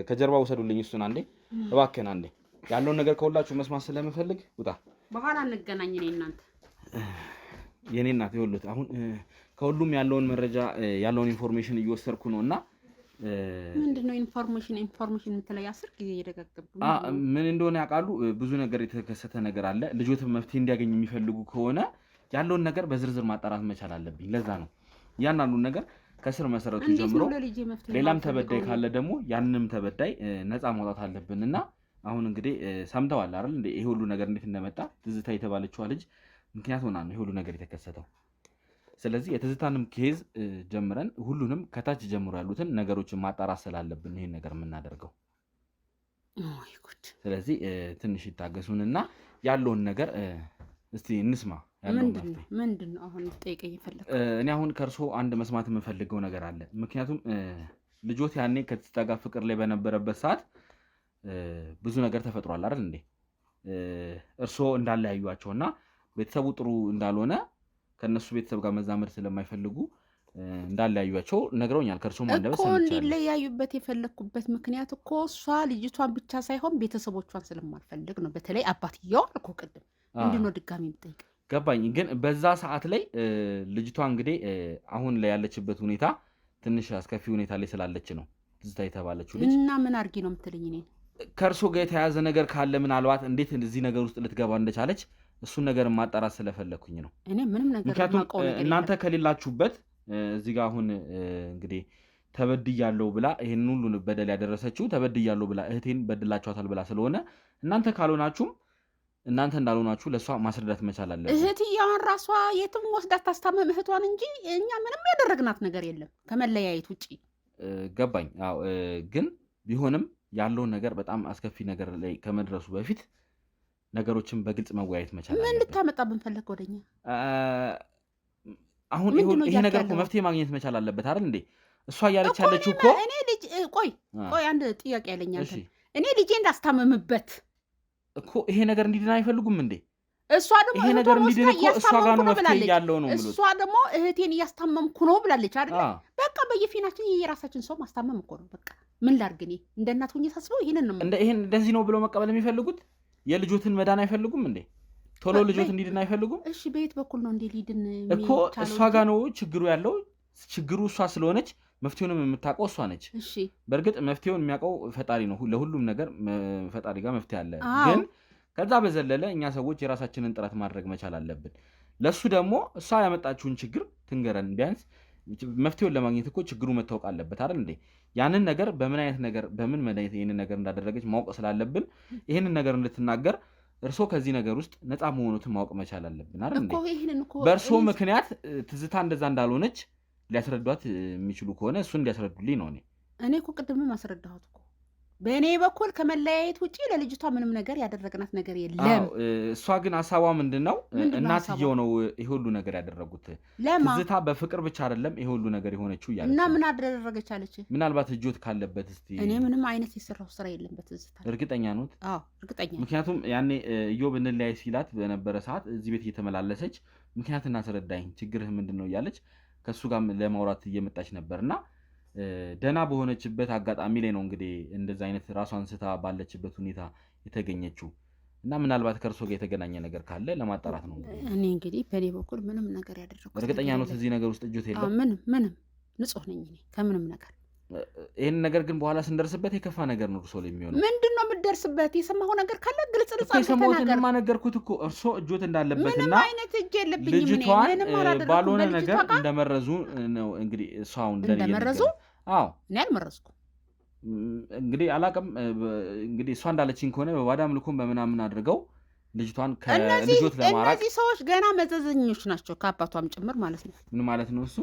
ከጀርባ ውሰዱልኝ እሱን አንዴ እባክህን አንዴ። ያለውን ነገር ከሁላችሁ መስማት ስለምፈልግ ውጣ። በኋላ እንገናኝ። እኔ እናንተ የኔ እናት ይኸውልህ አሁን ከሁሉም ያለውን መረጃ ያለውን ኢንፎርሜሽን እየወሰድኩ ነውና ምንድነው ኢንፎርሜሽን የምትለይ 10 ጊዜ እየደጋገምኩ ምን እንደሆነ ያውቃሉ። ብዙ ነገር የተከሰተ ነገር አለ። ልጆትም መፍትሄ እንዲያገኝ የሚፈልጉ ከሆነ ያለውን ነገር በዝርዝር ማጣራት መቻል አለብኝ። ለዛ ነው ያንንም ነገር ከስር መሰረቱ ጀምሮ ሌላም ተበዳይ ካለ ደግሞ ያንንም ተበዳይ ነፃ ማውጣት አለብንና አሁን እንግዲህ ሰምተዋል አይደል እንዴ ይሄ ሁሉ ነገር እንዴት እንደመጣ ትዝታ የተባለችው ልጅ ምክንያት ሆና ነው ይሄ ሁሉ ነገር የተከሰተው። ስለዚህ የትዝታንም ኬዝ ጀምረን ሁሉንም ከታች ጀምሮ ያሉትን ነገሮችን ማጣራት ስላለብን ይሄን ነገር የምናደርገው። ኦይ ጉድ! ስለዚህ ትንሽ ይታገሱንና ያለውን ነገር እስቲ እንስማ። ምንድነው አሁን ጠይቀኝ ይፈልግ። እኔ አሁን ከርሶ አንድ መስማት የምፈልገው ነገር አለ። ምክንያቱም ልጆት ያኔ ከትዝታ ጋር ፍቅር ላይ በነበረበት ሰዓት ብዙ ነገር ተፈጥሯል አይደል እንዴ? እርሶ እንዳለያዩአቸውና ቤተሰቡ ጥሩ እንዳልሆነ ከነሱ ቤተሰብ ጋር መዛመድ ስለማይፈልጉ እንዳለያዩአቸው ነግረውኛል። ከርሶ ማንደበስ ሰምቻለሁ። እኮ እንዲለያዩበት የፈለኩበት ምክንያት እኮ እሷ ልጅቷን ብቻ ሳይሆን ቤተሰቦቿን ስለማልፈልግ ነው። በተለይ አባትየው እኮ ቅድም ምንድነው ድጋሚ የምጠይቅ ገባኝ። ግን በዛ ሰዓት ላይ ልጅቷ እንግዲህ አሁን ላይ ያለችበት ሁኔታ ትንሽ አስከፊ ሁኔታ ላይ ስላለች ነው ትዝታ የተባለችው ልጅ። እና ምን አድርጊ ነው የምትለኝ? እኔ ከእርሶ ጋር የተያያዘ ነገር ካለ ምናልባት እንዴት እዚህ ነገር ውስጥ ልትገባ እንደቻለች እሱን ነገር ማጣራት ስለፈለኩኝ ነው። እኔ ምንም ነገር ምክንያቱም እናንተ ከሌላችሁበት እዚህ ጋር አሁን እንግዲህ ተበድያለሁ ብላ ይሄን ሁሉ በደል ያደረሰችው ተበድያለሁ ብላ እህቴን በድላችኋታል ብላ ስለሆነ እናንተ ካልሆናችሁም እናንተ እንዳልሆናችሁ ለሷ ማስረዳት መቻል አለበት። እህትያዋን ራሷ የትም ወስዳት ታስታመም እህቷን እንጂ እኛ ምንም ያደረግናት ነገር የለም ከመለያየት ውጪ። ገባኝ። አዎ ግን ቢሆንም ያለውን ነገር በጣም አስከፊ ነገር ላይ ከመድረሱ በፊት ነገሮችን በግልጽ መወያየት መቻል አለበት። ምን ልታመጣ ብንፈልግ ወደኛ አሁን ይሄ ነገር እኮ መፍትሄ ማግኘት መቻል አለበት አይደል እንዴ? እሷ እያለች ያለችው እኮ እኔ ልጅ ቆይ አንድ ጥያቄ ያለኝ አንተ እኔ ልጄ እንዳስታመምበት እኮ ይሄ ነገር እንዲድን አይፈልጉም እንዴ? እሷ ደግሞ ይሄ ነገር እንዲድን እኮ እሷ ጋር ነው መፍትሄ ያለው ነው ብሎ እሷ ደግሞ እህቴን እያስታመምኩ ነው ብላለች አይደል? በቃ በየፊናችን የራሳችን ሰው ማስታመም እኮ ነው። በቃ ምን ላድርግ እኔ እንደ እናት ሆኜ ሳስበው ይሄንን ነው ይሄን እንደዚህ ነው ብሎ መቀበል የሚፈልጉት። የልጆትን መዳን አይፈልጉም እንዴ? ቶሎ ልጆት እንዲድን አይፈልጉም? እሺ በየት በኩል ነው እንዴ ሊድን እኮ እሷ ጋር ነው ችግሩ ያለው። ችግሩ እሷ ስለሆነች መፍትሄውንም የምታውቀው እሷ ነች። እሺ በእርግጥ መፍትሄውን የሚያውቀው ፈጣሪ ነው። ለሁሉም ነገር ፈጣሪ ጋር መፍትሄ አለ። ግን ከዛ በዘለለ እኛ ሰዎች የራሳችንን ጥረት ማድረግ መቻል አለብን። ለሱ ደግሞ እሷ ያመጣችውን ችግር ትንገረን። ቢያንስ መፍትሄውን ለማግኘት እኮ ችግሩ መታወቅ አለበት አይደል እንዴ? ያንን ነገር በምን አይነት ነገር በምን መድኃኒት ይህንን ነገር እንዳደረገች ማወቅ ስላለብን ይህንን ነገር እንድትናገር እርሶ ከዚህ ነገር ውስጥ ነፃ መሆኑትን ማወቅ መቻል አለብን አይደል እንዴ? በእርሶ ምክንያት ትዝታ እንደዛ እንዳልሆነች ሊያስረዷት የሚችሉ ከሆነ እሱን እንዲያስረዱልኝ ነው። እኔ እኮ ቅድምም አስረዳሁት እኮ በእኔ በኩል ከመለያየት ውጪ ለልጅቷ ምንም ነገር ያደረግናት ነገር የለም። እሷ ግን ሀሳቧ ምንድን ነው? እናትየው ነው ይሄ ሁሉ ነገር ያደረጉት። ትዝታ በፍቅር ብቻ አይደለም ይሄ ሁሉ ነገር የሆነችው እያለች እና ምን አደረገች አለች? ምናልባት እጆት ካለበት እስቲ እኔ ምንም አይነት የሰራው ስራ የለም በትዝታ። እርግጠኛ ኖት? አዎ እርግጠኛ። ምክንያቱም ያኔ እዮብ እንለያይ ሲላት በነበረ ሰዓት እዚህ ቤት እየተመላለሰች ምክንያት እናስረዳኝ ችግርህ ምንድን ነው እያለች ከእሱ ጋር ለማውራት እየመጣች ነበርና ደና በሆነችበት አጋጣሚ ላይ ነው እንግዲህ እንደዛ አይነት ራሷን ስታ ባለችበት ሁኔታ የተገኘችው እና ምናልባት ከርሶ ጋር የተገናኘ ነገር ካለ ለማጣራት ነው እኔ እንግዲህ በኔ በኩል ምንም ነገር ያደረኩት እርግጠኛ ነው እዚህ ነገር ውስጥ እጆት የለም ምንም ንጹህ ነኝ እኔ ከምንም ነገር ይሄን ነገር ግን በኋላ ስንደርስበት የከፋ ነገር ነው እርሶ ላይ የሚሆነው ምንድነው የምትደርስበት የሰማው ነገር ካለ ግልጽ ልጻፍ ተናገር ማነገርኩት እኮ እርሶ እጆት እንዳለበትና ምንም አይነት እጅ የለብኝም ምንም ባልሆነ ነገር እንደመረዙ ነው እንግዲህ እሷው እንደመረዙ አዎ እኔ አልመረዝኩም እንግዲህ አላቀም እንግዲህ እሷ እንዳለችኝ ከሆነ በባዳ ምልኮን በመናምን አድርገው ልጅቷን ከልጆት ለማራቅ እነዚህ ሰዎች ገና መዘዘኞች ናቸው ከአባቷም ጭምር ማለት ነው ምን ማለት ነው እሱ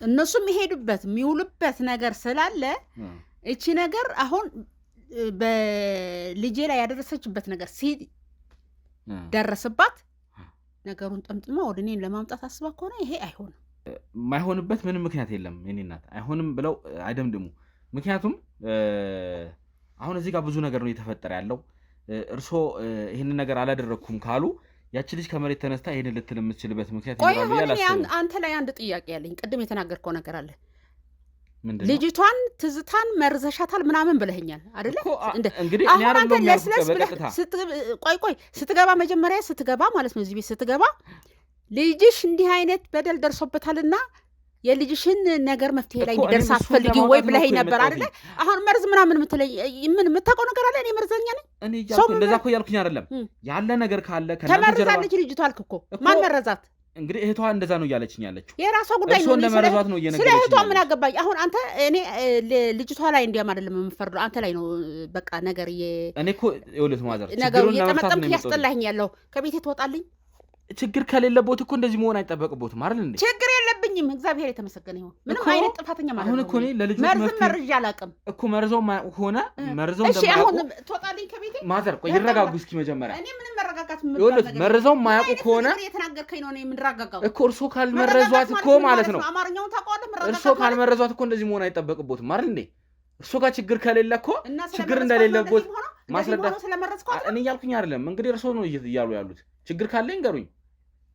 እነሱም ይሄዱበት የሚውልበት ነገር ስላለ እቺ ነገር አሁን በልጄ ላይ ያደረሰችበት ነገር ደረሰባት ነገሩን ጠምጥማ ወደ እኔን ለማምጣት አስባ ከሆነ ይሄ አይሆንም ማይሆንበት ምንም ምክንያት የለም የኔ እናት አይሆንም ብለው አይደምድሙ ምክንያቱም አሁን እዚህ ጋር ብዙ ነገር ነው የተፈጠረ ያለው እርሶ ይሄንን ነገር አላደረኩም ካሉ ያቺ ልጅ ከመሬት ተነስታ ይሄን ልትል የምትችልበት ምክንያት ይኖራል አንተ ላይ አንድ ጥያቄ ያለኝ ቅድም የተናገርከው ነገር አለ ልጅቷን ትዝታን መርዘሻታል ምናምን ብለኸኛል አይደለ እንግዲህ እኔ አይደለም በቀጥታ ቆይ ስትገባ መጀመሪያ ስትገባ ማለት ነው እዚህ ቤት ስትገባ ልጅሽ እንዲህ አይነት በደል ደርሶበታልና የልጅሽን ነገር መፍትሄ ላይ እንዲደርስ አስፈልጊ ወይ ብለኸኝ ነበር አይደለ አሁን መርዝ ምናምን የምትለኝ ምን የምታውቀው ነገር አለ እኔ መርዘኛ ነኝ እኔ እንደዛ እኮ ያልኩኝ አይደለም ያለ ነገር ካለ ተመርዛለች ልጅቷ አልክ እኮ ማን መረዛት እንግዲህ እህቷ እንደዛ ነው እያለችኝ ያለችው የራሷ ጉዳይ ነው እንደመረዟት ነው እየነገረችኝ ስለ እህቷ ምን አገባኝ አሁን አንተ እኔ ልጅቷ ላይ እንዲያም አይደለም የምፈርደው አንተ ላይ ነው በቃ ነገር እኔ እኮ ይኸውልህ ማዘር ነገሩ እየጠመጠምክ ያስጠላኝ ያለው ከቤቴ ትወጣልኝ ችግር ከሌለቦት እኮ እንደዚህ መሆን አይጠበቅቦትም አይደል እንዴ ችግር የለብኝም እግዚአብሔር የተመሰገነ ይሁን ምንም አይነት ጥፋተኛ ማለት አሁን እኮ እኔ ለልጆች መርዝ አላውቅም እኮ መርዘው ሆነ መርዘው እሺ አሁን ትወጣልኝ ከቤቴ ማዘር ቆይ ይረጋጉ እስኪ መጀመሪያ እኔ ምንም መረጋጋት ይኸውልህ መርዘው ማያውቁ ከሆነ የተናገርከኝ ነው እኔ የምንረጋጋው እኮ እርሶ ካልመረዟት እኮ ማለት ነው አማርኛውን ታውቀዋለህ መረጋጋት እርሶ ካልመረዟት እኮ እንደዚህ መሆን አይጠበቅቦትም አይደል እንዴ እርሶ ጋር ችግር ከሌለ እኮ ችግር እንደሌለቦት ማስረዳት እኔ እያልኩኝ አይደለም እንግዲህ እርሶ ነው እያሉ ያሉት ችግር ካለ ይንገሩኝ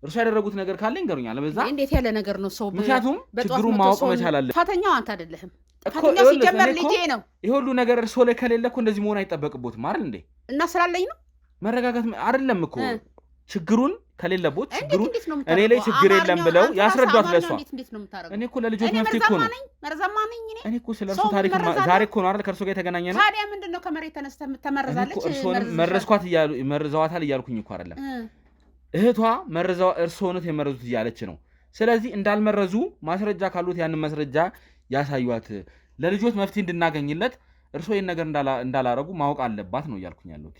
እርሱ ያደረጉት ነገር ካለ ይንገሩኛል ለበዛ እንዴት ያለ ነገር ነው ሰው ምክንያቱም ችግሩን ማወቅ መቻል አለ ጥፋተኛው አንተ አይደለህም ጥፋተኛው ሲጀመር ልጄ ነው ይሄ ሁሉ ነገር እርሱ ላይ ከሌለ እኮ እንደዚህ መሆን አይጠበቅቦትም አይደል እንዴ እና ስላለኝ ነው መረጋጋት አይደለም እኮ ችግሩን ከሌለቦት ችግሩን እኔ ላይ ችግር የለም ብለው ያስረዷት ለሷ እኔ እኮ ለልጆች መፍትሄ እኮ ነው እኔ እኮ ስለርሱ ታሪክ ዛሬ እኮ ነው አይደል ከርሱ ጋር የተገናኘ ነው ታዲያ ምንድነው ከመሬት ተነስተህ ተመረዛለች እርሱንም መረዝኳት መርዘዋታል እያልኩኝ እኮ አይደለም እህቷ መረዛው እርሶነት የመረዙት እያለች ነው ስለዚህ እንዳልመረዙ ማስረጃ ካሉት ያንን ማስረጃ ያሳዩት ለልጆች መፍትሄ እንድናገኝለት እርሶ ይሄን ነገር እንዳላረጉ ማወቅ አለባት ነው ያልኩኝ ያሉት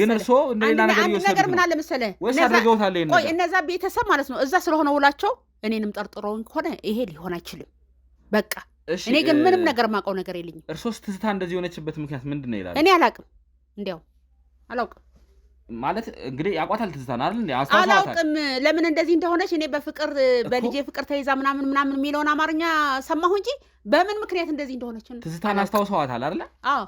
ግን እርሶ እንደሌላ ነገር ምን አለ መሰለህ ወይስ አድርገውታል ይሄን ቆይ እነዛ ቤተሰብ ማለት ነው እዛ ስለሆነ ውላቸው እኔንም ጠርጥሮኝ ሆነ ይሄ ሊሆን አይችልም በቃ እኔ ግን ምንም ነገር ማውቀው ነገር የለኝም እርሶስ ትዝታ እንደዚህ ሆነችበት ምክንያት ምንድነው ይላል እኔ አላውቅም እንዴው አላውቅም ማለት እንግዲህ ያቋታል ትዝታን አይደል እንዴ አስተዋውቃታል አላውቅም ለምን እንደዚህ እንደሆነች እኔ በፍቅር በልጄ ፍቅር ተይዛ ምናምን የሚለውን አማርኛ ሰማሁ እንጂ በምን ምክንያት እንደዚህ እንደሆነች ነው ትዝታን አስተዋውቀዋታል አይደል አዎ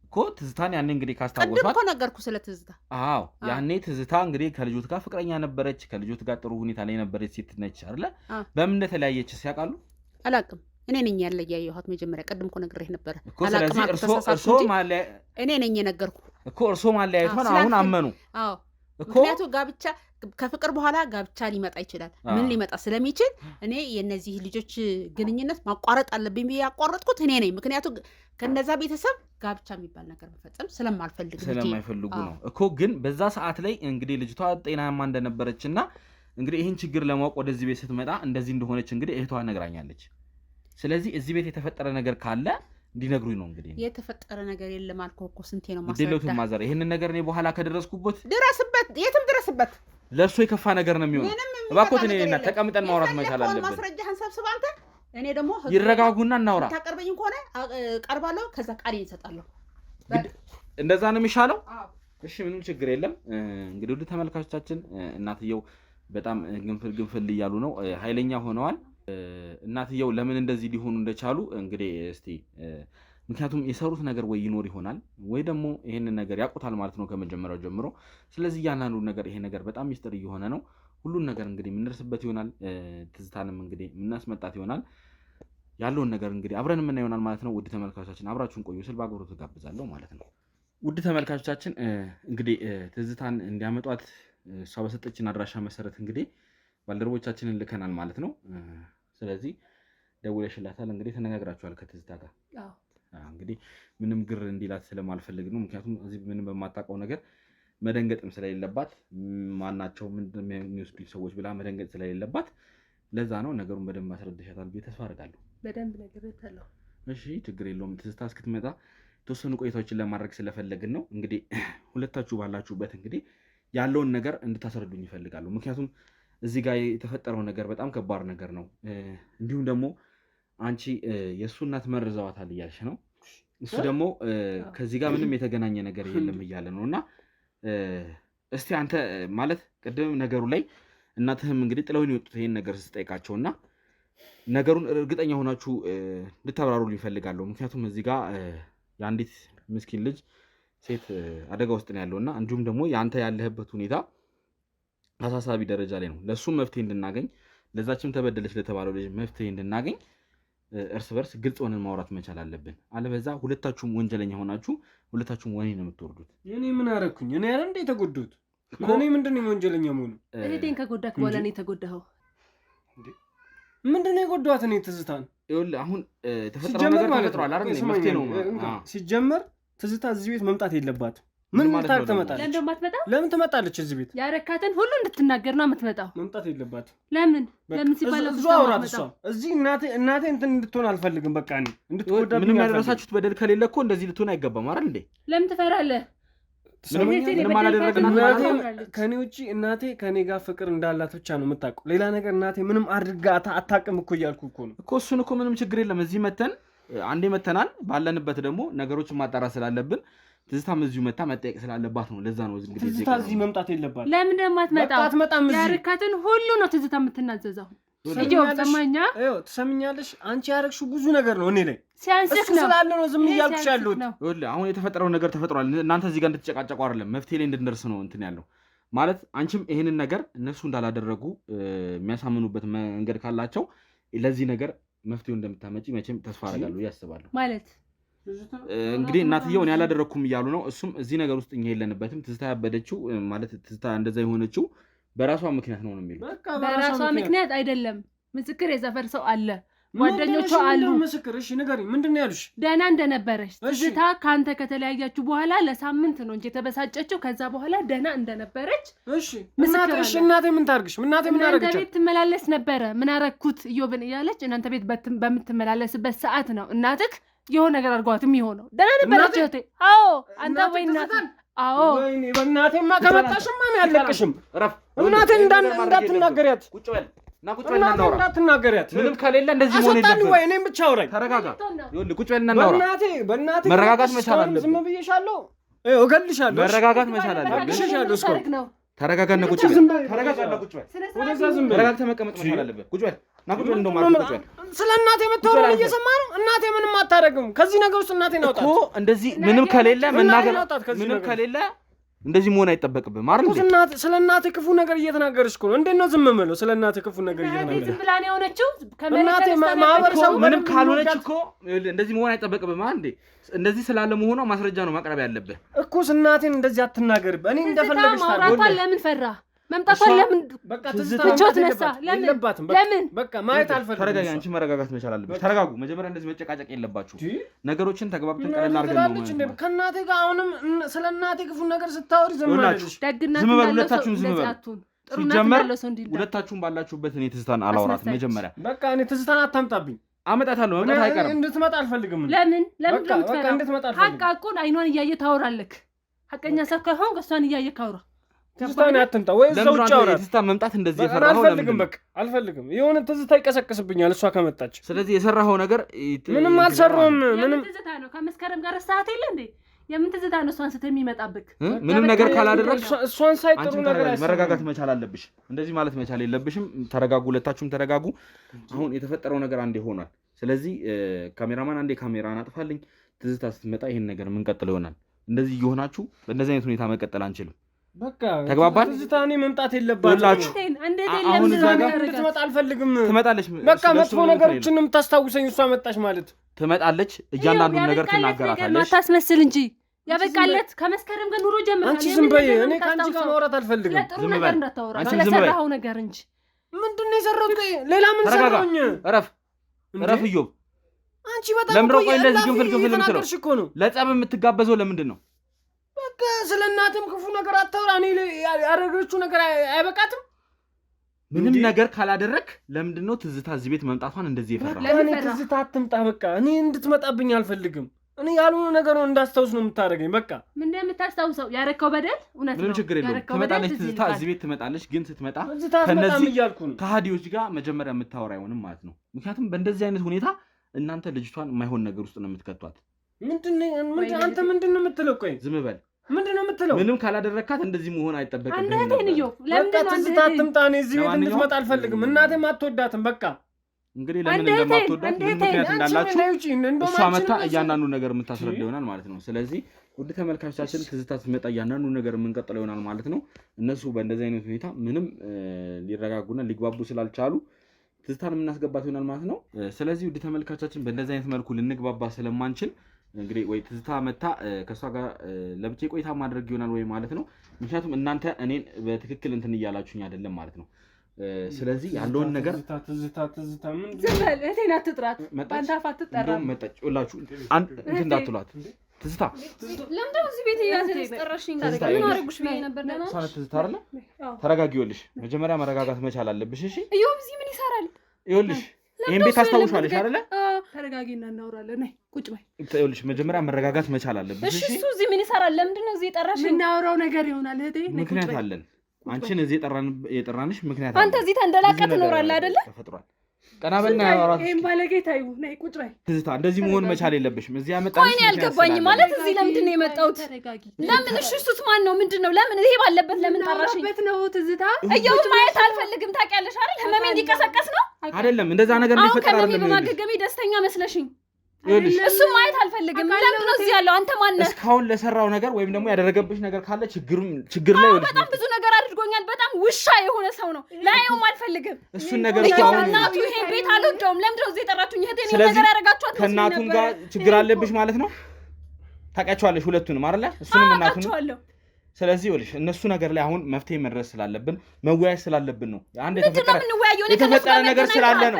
እኮ ትዝታን ያኔ እንግዲህ ካስተዋወቋት ቅድም እኮ ነገርኩ ስለ ትዝታ አዎ ያኔ ትዝታ እንግዲህ ከልጆት ጋር ፍቅረኛ ነበረች ከልጆት ጋር ጥሩ ሁኔታ ላይ ነበረች ሴት ነች አይደል በምን እንደተለያየች ሲያቃሉ አላውቅም እኔ ነኝ ያለያየኋት መጀመሪያ ቅድም እኮ ነግሬህ ነበር አላውቅም እርሶ ማለ እኔ ነኝ የነገርኩ እኮ እርሶ ማለያየቷን አሁን አመኑ አዎ ምክንያቱም ጋብቻ ከፍቅር በኋላ ጋብቻ ሊመጣ ይችላል ምን ሊመጣ ስለሚችል እኔ የነዚህ ልጆች ግንኙነት ማቋረጥ አለብኝ ብዬ ያቋረጥኩት እኔ ነኝ ምክንያቱም ከነዛ ቤተሰብ ጋብቻ የሚባል ነገር መፈጸም ስለማይፈልጉ ነው እኮ ግን በዛ ሰዓት ላይ እንግዲህ ልጅቷ ጤናማ እንደነበረችና እንግዲህ ይህን ችግር ለማወቅ ወደዚህ ቤት ስትመጣ እንደዚህ እንደሆነች እንግዲህ እህቷ ነግራኛለች ስለዚህ እዚህ ቤት የተፈጠረ ነገር ካለ እንዲነግሩኝ ነው እንግዲህ የተፈጠረ ነገር የለም አልኩህ እኮ ስንቴ ነው ማስረዳት ማዘር ይሄንን ነገር እኔ በኋላ ከደረስኩበት ድረስበት የትም ድረስበት ለእርሶ የከፋ ነገር ነው የሚሆነው እባክዎት እኔና ተቀምጠን ማውራት መቻል አለብን ማስረጃህን ሰብስብ አንተ እኔ ደግሞ ይረጋጉና እናውራ ታቀርበኝ ከሆነ ቀርባለሁ ከዛ ቃሌን እሰጣለሁ እንደዛ ነው የሚሻለው እሺ ምንም ችግር የለም እንግዲህ ወደ ተመልካቾቻችን እናትየው በጣም ግንፍል እያሉ ነው ኃይለኛ ሆነዋል እናትየው ለምን እንደዚህ ሊሆኑ እንደቻሉ እንግዲህ እስቲ ምክንያቱም የሰሩት ነገር ወይ ይኖር ይሆናል ወይ ደግሞ ይሄንን ነገር ያውቁታል ማለት ነው ከመጀመሪያው ጀምሮ ስለዚህ ያናኑ ነገር ይሄ ነገር በጣም ሚስጥር እየሆነ ነው ሁሉን ነገር እንግዲህ ምንደርስበት ይሆናል ትዝታንም እንግዲህ ምናስመጣት ይሆናል ያለውን ነገር እንግዲህ አብረን የምናየው ይሆናል ማለት ነው። ውድ ተመልካቾቻችን አብራችሁን ቆዩ ስል በአክብሮት ተጋብዛለሁ ማለት ነው። ውድ ተመልካቾቻችን እንግዲህ ትዝታን እንዲያመጧት እሷ በሰጠችን አድራሻ መሰረት እንግዲህ ባልደረቦቻችንን ልከናል ማለት ነው። ስለዚህ ደውለሽላታል እንግዲህ ተነጋግራችኋል ከትዝታ ጋር? እንግዲህ ምንም ግር እንዲላት ስለማልፈልግ ነው። ምክንያቱም እዚህ ምንም በማታውቀው ነገር መደንገጥም ስለሌለባት ማናቸው ምንድን የሚወስዱኝ ሰዎች ብላ መደንገጥ ስለሌለባት ለዛ ነው። ነገሩን በደንብ አስረድሻታል ብዬ ተስፋ አደርጋለሁ። በደንብ ነግሬያታለሁ። እሺ ችግር የለውም። ትዝታ እስክትመጣ የተወሰኑ ቆይታዎችን ለማድረግ ስለፈለግን ነው። እንግዲህ ሁለታችሁ ባላችሁበት እንግዲህ ያለውን ነገር እንድታስረዱኝ ይፈልጋሉ። ምክንያቱም እዚህ ጋር የተፈጠረው ነገር በጣም ከባድ ነገር ነው። እንዲሁም ደግሞ አንቺ የእሱ እናት መርዘዋታል እያልሽ ነው። እሱ ደግሞ ከዚህ ጋር ምንም የተገናኘ ነገር የለም እያለ ነው። እና እስቲ አንተ ማለት ቅድም ነገሩ ላይ እናትህም እንግዲህ ጥለውን የወጡት ይሄን ነገር ስትጠይቃቸው እና ነገሩን እርግጠኛ ሆናችሁ እንድታብራሩ ይፈልጋለሁ። ምክንያቱም እዚህ ጋር የአንዲት ምስኪን ልጅ ሴት አደጋ ውስጥ ነው ያለውና እንዲሁም ደግሞ ያንተ ያለህበት ሁኔታ አሳሳቢ ደረጃ ላይ ነው። ለሱም መፍትሄ እንድናገኝ ለዛችም ተበደለች ለተባለው ልጅ መፍትሄ እንድናገኝ እርስ በርስ ግልጽ ሆነን ማውራት መቻል አለብን። አለበዛ ሁለታችሁም ወንጀለኛ ሆናችሁ ሁለታችሁም ወኔ ነው የምትወርዱት። እኔ ምን አደረኩኝ? እኔ አይደል እንደ ተጎዳሁት? እኔ ምንድነው ወንጀለኛ መሆኑ? እህቴን ከጎዳክ በኋላ ነው የተጎዳኸው። ምንድነው የጎዳኋት? እኔ ትዝታን ይኸውልህ አሁን ተፈጥሮ ነገር ተፈጥሯል አይደል? መፍትሄ ነው ሲጀመር ትዝታ እዚህ ቤት መምጣት የለባትም። ምን ማለት ትመጣለች? ለምን ትመጣለች? እዚህ ቤት ያረካተን ሁሉ እንድትናገር ነው የምትመጣው። መምጣት የለባትም። ለምን ሲባል እሱ አውራት እሷ እዚህ እናቴ እንትን እንድትሆን አልፈልግም። በቃ እኔ እንድትጎዳ ምንም ያደረሳችሁት በደል ከሌለ እኮ እንደዚህ ልትሆን አይገባም አይደል እንዴ? ለምን ትፈራለህ? ምንም አላደረግንም። ከኔ ውጪ እናቴ ከኔ ጋር ፍቅር እንዳላት ብቻ ነው የምታውቀው። ሌላ ነገር እናቴ ምንም አድርጋ አታውቅም እኮ እያልኩ እኮ ነው እኮ። እሱን እኮ ምንም ችግር የለም። እዚህ መተን አንዴ መተናል። ባለንበት ደግሞ ነገሮችን ማጣራት ስላለብን ትዝታም እዚሁ መታ መጠየቅ ስላለባት ነው። ለዛ ነው እንግዲህ ትዝታ እዚህ መምጣት የለባት። ለምን ደግሞ አትመጣም? ያረካትን ሁሉ ነው ትዝታ የምትናዘዘው። እየው ሰማኛ ትሰምኛለሽ? አንቺ ያረግሽው ብዙ ነገር ነው እኔ ላይ ሲያንስክ ነው ስላለ ነው ዝም እያልኩሽ ያለሁት። ይኸውልህ አሁን የተፈጠረው ነገር ተፈጥሯል። እናንተ እዚህ ጋር እንድትጨቃጨቁ አይደለም መፍትሄ ላይ እንድንደርስ ነው እንትን ያለው ማለት። አንቺም ይሄንን ነገር እነሱ እንዳላደረጉ የሚያሳምኑበት መንገድ ካላቸው ለዚህ ነገር መፍትሄው እንደምታመጪ መቼም ተስፋ አደርጋለሁ ያስባለሁ። ማለት እንግዲህ እናትየው እኔ ያላደረኩም እያሉ ነው። እሱም እዚህ ነገር ውስጥ እኛ የለንበትም። ትዝታ ያበደችው ማለት ትዝታ እንደዛ የሆነችው በራሷ ምክንያት ነው የሚሉት። በራሷ ምክንያት አይደለም። ምስክር የሰፈር ሰው አለ፣ ጓደኞቿ አሉ። ምስክር እሺ ንገሪኝ፣ ምንድን ነው ያሉሽ? ደህና እንደነበረች ትዝታ ከአንተ ከተለያያችሁ በኋላ ለሳምንት ነው እንጂ የተበሳጨችው። ከዛ በኋላ ደህና እንደነበረች እሺ እናቴ ምን ታርግሽ? እናቴ ምን አረገች? እናንተ ቤት ትመላለስ ነበረ። ምን አረኩት እዮብን እያለች እናንተ ቤት በምትመላለስበት ሰዓት ነው እናትህ የሆነ ነገር አድርጓት የሚሆነው። ደህና ነበረች እህቴ። አዎ አንተ ወይ እናት አዎ ወይኔ በእናቴማ ከመጣሽማ ነው ያለቅሽም። እናቴን እንዳትናገሪያት። ቁጭ በል እና ቁጭ በል እናውራ። እንዳትናገሪያት ምንም ከሌለ እንደዚህ መሆን የለበትም። ወይ እኔም ብቻ አውራኝ። ተረጋጋ። ይኸውልህ ቁጭ በል እናውራ። በእናቴ መረጋጋት መቻል አለብህ። ዝም ብዬሻለሁ። እገልሻለሁ። መረጋጋት መቻል አለብህ። እገልሻለሁ። እስኮ ተረጋጋና ቁጭ በል። ተረጋጋና ቁጭ በል። ወደዛ ዝም በል። ተረጋግተህ መቀመጥ መቻል አለብህ። ቁጭ በል እና ቁጭ በል። እንደው ማለት ቁጭ በል። ስለ እናቴ የምታወራው እየሰማህ ነው? እናቴ ምንም አታደርግም። ከዚህ ነገር ውስጥ እናቴን አውጣት እኮ። እንደዚህ ምንም ከሌለ መናገር ምንም ከሌለ እንደዚህ መሆን አይጠበቅብም አይደል እንዴ? ስለ እናቴ ክፉ ነገር እየተናገርሽ እኮ ነው። እንዴት ነው ዝም የምለው? ስለ እናቴ ክፉ ነገር እየተናገርሽ ዝም ብላ ነው የሆነችው። እናቴ ማህበረሰቡ ምንም ካልሆነች እኮ እንደዚህ መሆን አይጠበቅብም አይደል እንዴ? እንደዚህ ስላለ መሆኗ ማስረጃ ነው ማቅረብ ያለብህ እኮ። እናቴን እንደዚህ አትናገርብህ። እኔ እንደፈለገሽ ታውቃለህ። ለምን ፈራ መምጣቷን? ለምን በቃ ትዝታ ነሳ? ለምን በቃ ማየት አልፈልግም። ተረጋጋ። አንቺ መረጋጋት መቻል አለብሽ። ተረጋጉ። መጀመሪያ እንደዚህ መጨቃጨቅ የለባችሁ። ነገሮችን ተግባብተን ቀለል አድርገን ነው ከእናቴ ጋር አሁንም ስለ እናቴ ክፉ ነገር ስታወሪ ዝም በል። ዝም በሉ ሁለታችሁም፣ ዝም በሉ። ሲጀመር ሁለታችሁም ባላችሁበት እኔ ትዝታን አላወራት። መጀመሪያ በቃ እኔ ትዝታን አታምጣብኝ። አመጣታለሁ። መምጣት አይቀርም። እንድትመጣ አልፈልግም። ለምን ሀቃቁን አይኗን እያየ ታወራለክ። ሀቀኛ ሰው ከሆንክ እሷን እያየ ካውራ። ትዝታን አትምጣ ወይ እዛው ውጭ አውራት። ትዝታ መምጣት እንደዚህ የፈራኸው አልፈልግም። በቃ አልፈልግም። የሆነ ትዝታ ይቀሰቅስብኛል እሷ ከመጣች። ስለዚህ የሰራኸው ነገር ምንም አልሰራሁም። ምንም ትዝታ ነው። ከመስከረም ጋር ሰዓት የለ እንዴ? የምን ትዝታ ነው? እሷን ስትል የሚመጣብህ ምንም ነገር ካላደረግሽ እሷን ሳይጥሩ ነገር መረጋጋት መቻል አለብሽ። እንደዚህ ማለት መቻል የለብሽም። ተረጋጉ፣ ሁለታችሁም ተረጋጉ። አሁን የተፈጠረው ነገር አንዴ ሆኗል። ስለዚህ ካሜራማን አንዴ ካሜራን አጥፋልኝ። ትዝታ ስትመጣ ይሄን ነገር የምንቀጥለው ይሆናል። እንደዚህ እየሆናችሁ በእንደዚህ አይነት ሁኔታ መቀጠል አንችልም። በቃ ተግባባን። ትዝታ እኔ መምጣት የለባትም። እንዴት አሁን እዛ ጋር እንድትመጣ አልፈልግም። ትመጣለች። በቃ መጥፎ ነገሮችን የምታስታውሰኝ እሷ መጣች ማለት ትመጣለች። እያንዳንዱን ነገር ትናገራታለች። ማታስመስል እንጂ ያበቃለት ከመስከረም ጋር ኑሮ ጀመረ። አንቺ ዝም በይ። እኔ ካንቺ ጋር ማውራት አልፈልግም። ለጥሩ ነገር እንዳታወራ ስለሰራው ነገር እንጂ ምንድነው የሰራሁት? ሌላ ምን ሰራሁኝ? እረፍ ኢዮብ። አንቺ በጣም ለምንድን ነው እንደዚህ ግንፍል የምትለው? ለጸብ የምትጋበዘው ለምንድን ነው? በቃ ስለ እናትም ክፉ ነገር አታውራ። እኔ ያደረገችው ነገር አይበቃትም? ምንም ነገር ካላደረክ ለምንድን ነው ትዝታ እዚህ ቤት መምጣቷን እንደዚህ ይፈራ? እኔ ትዝታ አትምጣ። በቃ እኔ እንድትመጣብኝ አልፈልግም። እኔ ያልሆነ ነገር ነው እንዳስታውስ ነው የምታደርገኝ። በቃ ምንድን ነው የምታስታውሰው? ያረከው በደል እውነት ነው። ምንም ችግር የለውም። ትመጣለች ትዝታ እዚህ ቤት ትመጣለች። ግን ስትመጣ ከነዚህ ከሃዲዎች ጋር መጀመሪያ የምታወራ አይሆንም ማለት ነው። ምክንያቱም በእንደዚህ አይነት ሁኔታ እናንተ ልጅቷን የማይሆን ነገር ውስጥ ነው የምትከቷት። አንተ ምንድን ነው የምትለው? ቆይ ዝም በል። ምንድን ነው የምትለው? ምንም ካላደረካት እንደዚህ መሆን አይጠበቅብህም። በቃ ትዝታ አትምጣ። እኔ እዚህ ቤት እንድትመጣ አልፈልግም። እናቴም አትወዳትም። በቃ እንግዲህ ለምን እንደማትወዳት ምን ምክንያት እንዳላችሁ እሷ መታ እያንዳንዱ ነገር የምታስረዳ ይሆናል ማለት ነው። ስለዚህ ውድ ተመልካቾቻችን ትዝታ ስትመጣ እያንዳንዱ ነገር የምንቀጥለው ይሆናል ማለት ነው። እነሱ በእንደዚህ አይነት ሁኔታ ምንም ሊረጋጉና ሊግባቡ ስላልቻሉ ትዝታን የምናስገባት ይሆናል ማለት ነው። ስለዚህ ውድ ተመልካቾቻችን በእንደዚህ አይነት መልኩ ልንግባባ ስለማንችል እንግዲህ ወይ ትዝታ መታ ከሷ ጋር ለብቻ ቆይታ ማድረግ ይሆናል ወይ ማለት ነው። ምክንያቱም እናንተ እኔን በትክክል እንትን እያላችሁኝ አይደለም ማለት ነው። ስለዚህ ያለውን ነገር ትዝታ ምን ዝም በል። እቴን አትጥራት። ባንታፋ አትጠራ። መጣች ሁላችሁ አንድ እንትን እንዳትሏት። ትዝታ ለምን እዚህ ቤት ያስጠራሽኝ? ምን አረጉሽ ብዬ ነበር። ደህና ነሽ? ትዝታ አይደለ? ተረጋጊ። ይኸውልሽ መጀመሪያ መረጋጋት መቻል አለብሽ። እሺ እዮብ እዚህ ምን ይሰራል? ይኸውልሽ ይሄን ቤት ታስታውሻለሽ አይደለ? ተረጋጊና እናወራለን። ነይ ቁጭ በይ። ይኸውልሽ መጀመሪያ መረጋጋት መቻል አለብሽ። እሺ እሱ እዚህ ምን ይሰራል? ለምንድን ነው እዚህ የጠራሽኝ? እናወራው ነገር ይሆናል እህቴ። ምክንያት አለን። አንቺን እዚህ የጠራንሽ ምክንያት አንተ እዚህ ተንደላቀህ ትኖራለህ አይደለ? ተፈጥሯል። ቀና በልና ያወራሽ። ይሄን ባለጌታ ይሁ ነይ ቁጭ በይ። ትዝታ እንደዚህ መሆን መቻል የለብሽም። እዚህ ያመጣሽ ቆይ ያልገባኝ ማለት እዚህ ለምንድን ነው የመጣሁት? ለምን? እሺ እሱስ ማን ነው? ምንድን ነው? ለምን ይሄ ባለበት ለምን ጠራሽኝ? ባለበት ነው ትዝታ። እየው ማየት አልፈልግም። ታውቂያለሽ አይደል? ህመሜ እንዲቀሰቀስ ነው አይደለም። እንደዛ ነገር እንዲፈጠር አይደለም። አሁን በማገገሜ ደስተኛ መስለሽኝ። እሱ ማየት አልፈልግም። ለምን ነው እዚህ ያለው? አንተ ማን ነህ? እስካሁን ለሰራው ነገር ወይም ደግሞ ያደረገብሽ ነገር ካለ ችግር ላይ ወልሽ በጣም ብዙ ነገር አድርጎኛል። በጣም ውሻ የሆነ ሰው ነው። ላየውም አልፈልግም። እሱን ነገር እናቱ ይሄን ቤት አልወደውም። ለምን ነው እዚህ የጠራችሁኝ? እህቴ ነው ነገር ያደረጋችኋት። ከእናቱም ጋር ችግር አለብሽ ማለት ነው። ታውቂያቸዋለሽ ሁለቱንም አይደለ? እሱንም እናቱንም። ስለዚህ ወልሽ እነሱ ነገር ላይ አሁን መፍትሄ መድረስ ስላለብን መወያየት ስላለብን ነው። አንድ የተፈጠረ ነገር ስላለ ነው።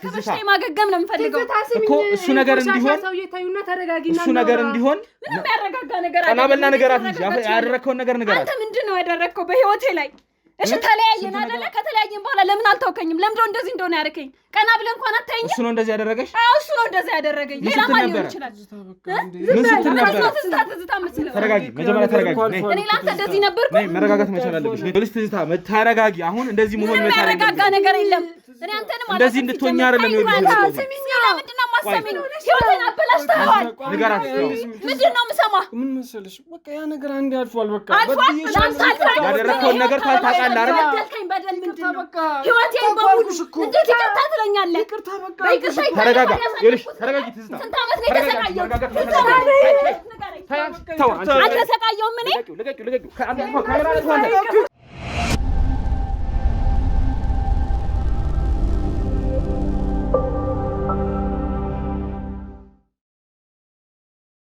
ከበሽታዬ ማገገም ነው የምፈልገው እኮ እሱ ነገር እንዲሆን ምንም ያረጋጋ ነገር ቀና በልና ንገራት እንጂ ያደረከውን ነገር ንገራት። አንተ ምንድን ነው ያደረግከው በህይወቴ ላይ? እሺ ተለያየን አይደለ? ከተለያየን በኋላ ለምን አልታውከኝም? ለምን እንደዚህ እንደሆነ ያደረከኝ? ቀና ብለህ እንኳን አታየኝም? እሱ ነው እንደዚህ ያደረገሽ? አዎ እሱ ነው እንደዚህ ያደረገኝ። ሌላ ማን ሊሆን ይችላል? ምን ስትል ነበር? ትዝታ መስለው። ተረጋጊ፣ መጀመሪያ ተረጋጊ። እኔ ላንተ እንደዚህ ነበርኩ? ነይ መረጋጋት መቻል አለብሽ። ልጅ ትዝታ ተረጋጊ። አሁን እንደዚህ መሆን መቻል አለብሽ። ያረጋጋ ነገር የለም። እኔ አንተንም እንደዚህ እንድትሆኚ አይደለም ይኸውልሽ። ስሚኝ፣ ለምንድን ነው የማሰሚኝ? ህይወቴን አበላሽተኸዋል። ንገራት። ምንድን ነው የምሰማህ? ምን መሰለሽ፣ በቃ ያ ነገር አንዴ አልፏል። በቃ ያደረከውን ነገር ታውቃለህ አይደል? በደል ምንድን ነው? ህይወቴን በሙሉ እንዴት ይቅርታ ትለኛለህ? ተረጋጋ። ይኸውልሽ ተረጋጊ ትዝታ። ስንት ዓመት ነው የተሰቃየሁት? አልተሰቃየሁም እኔ።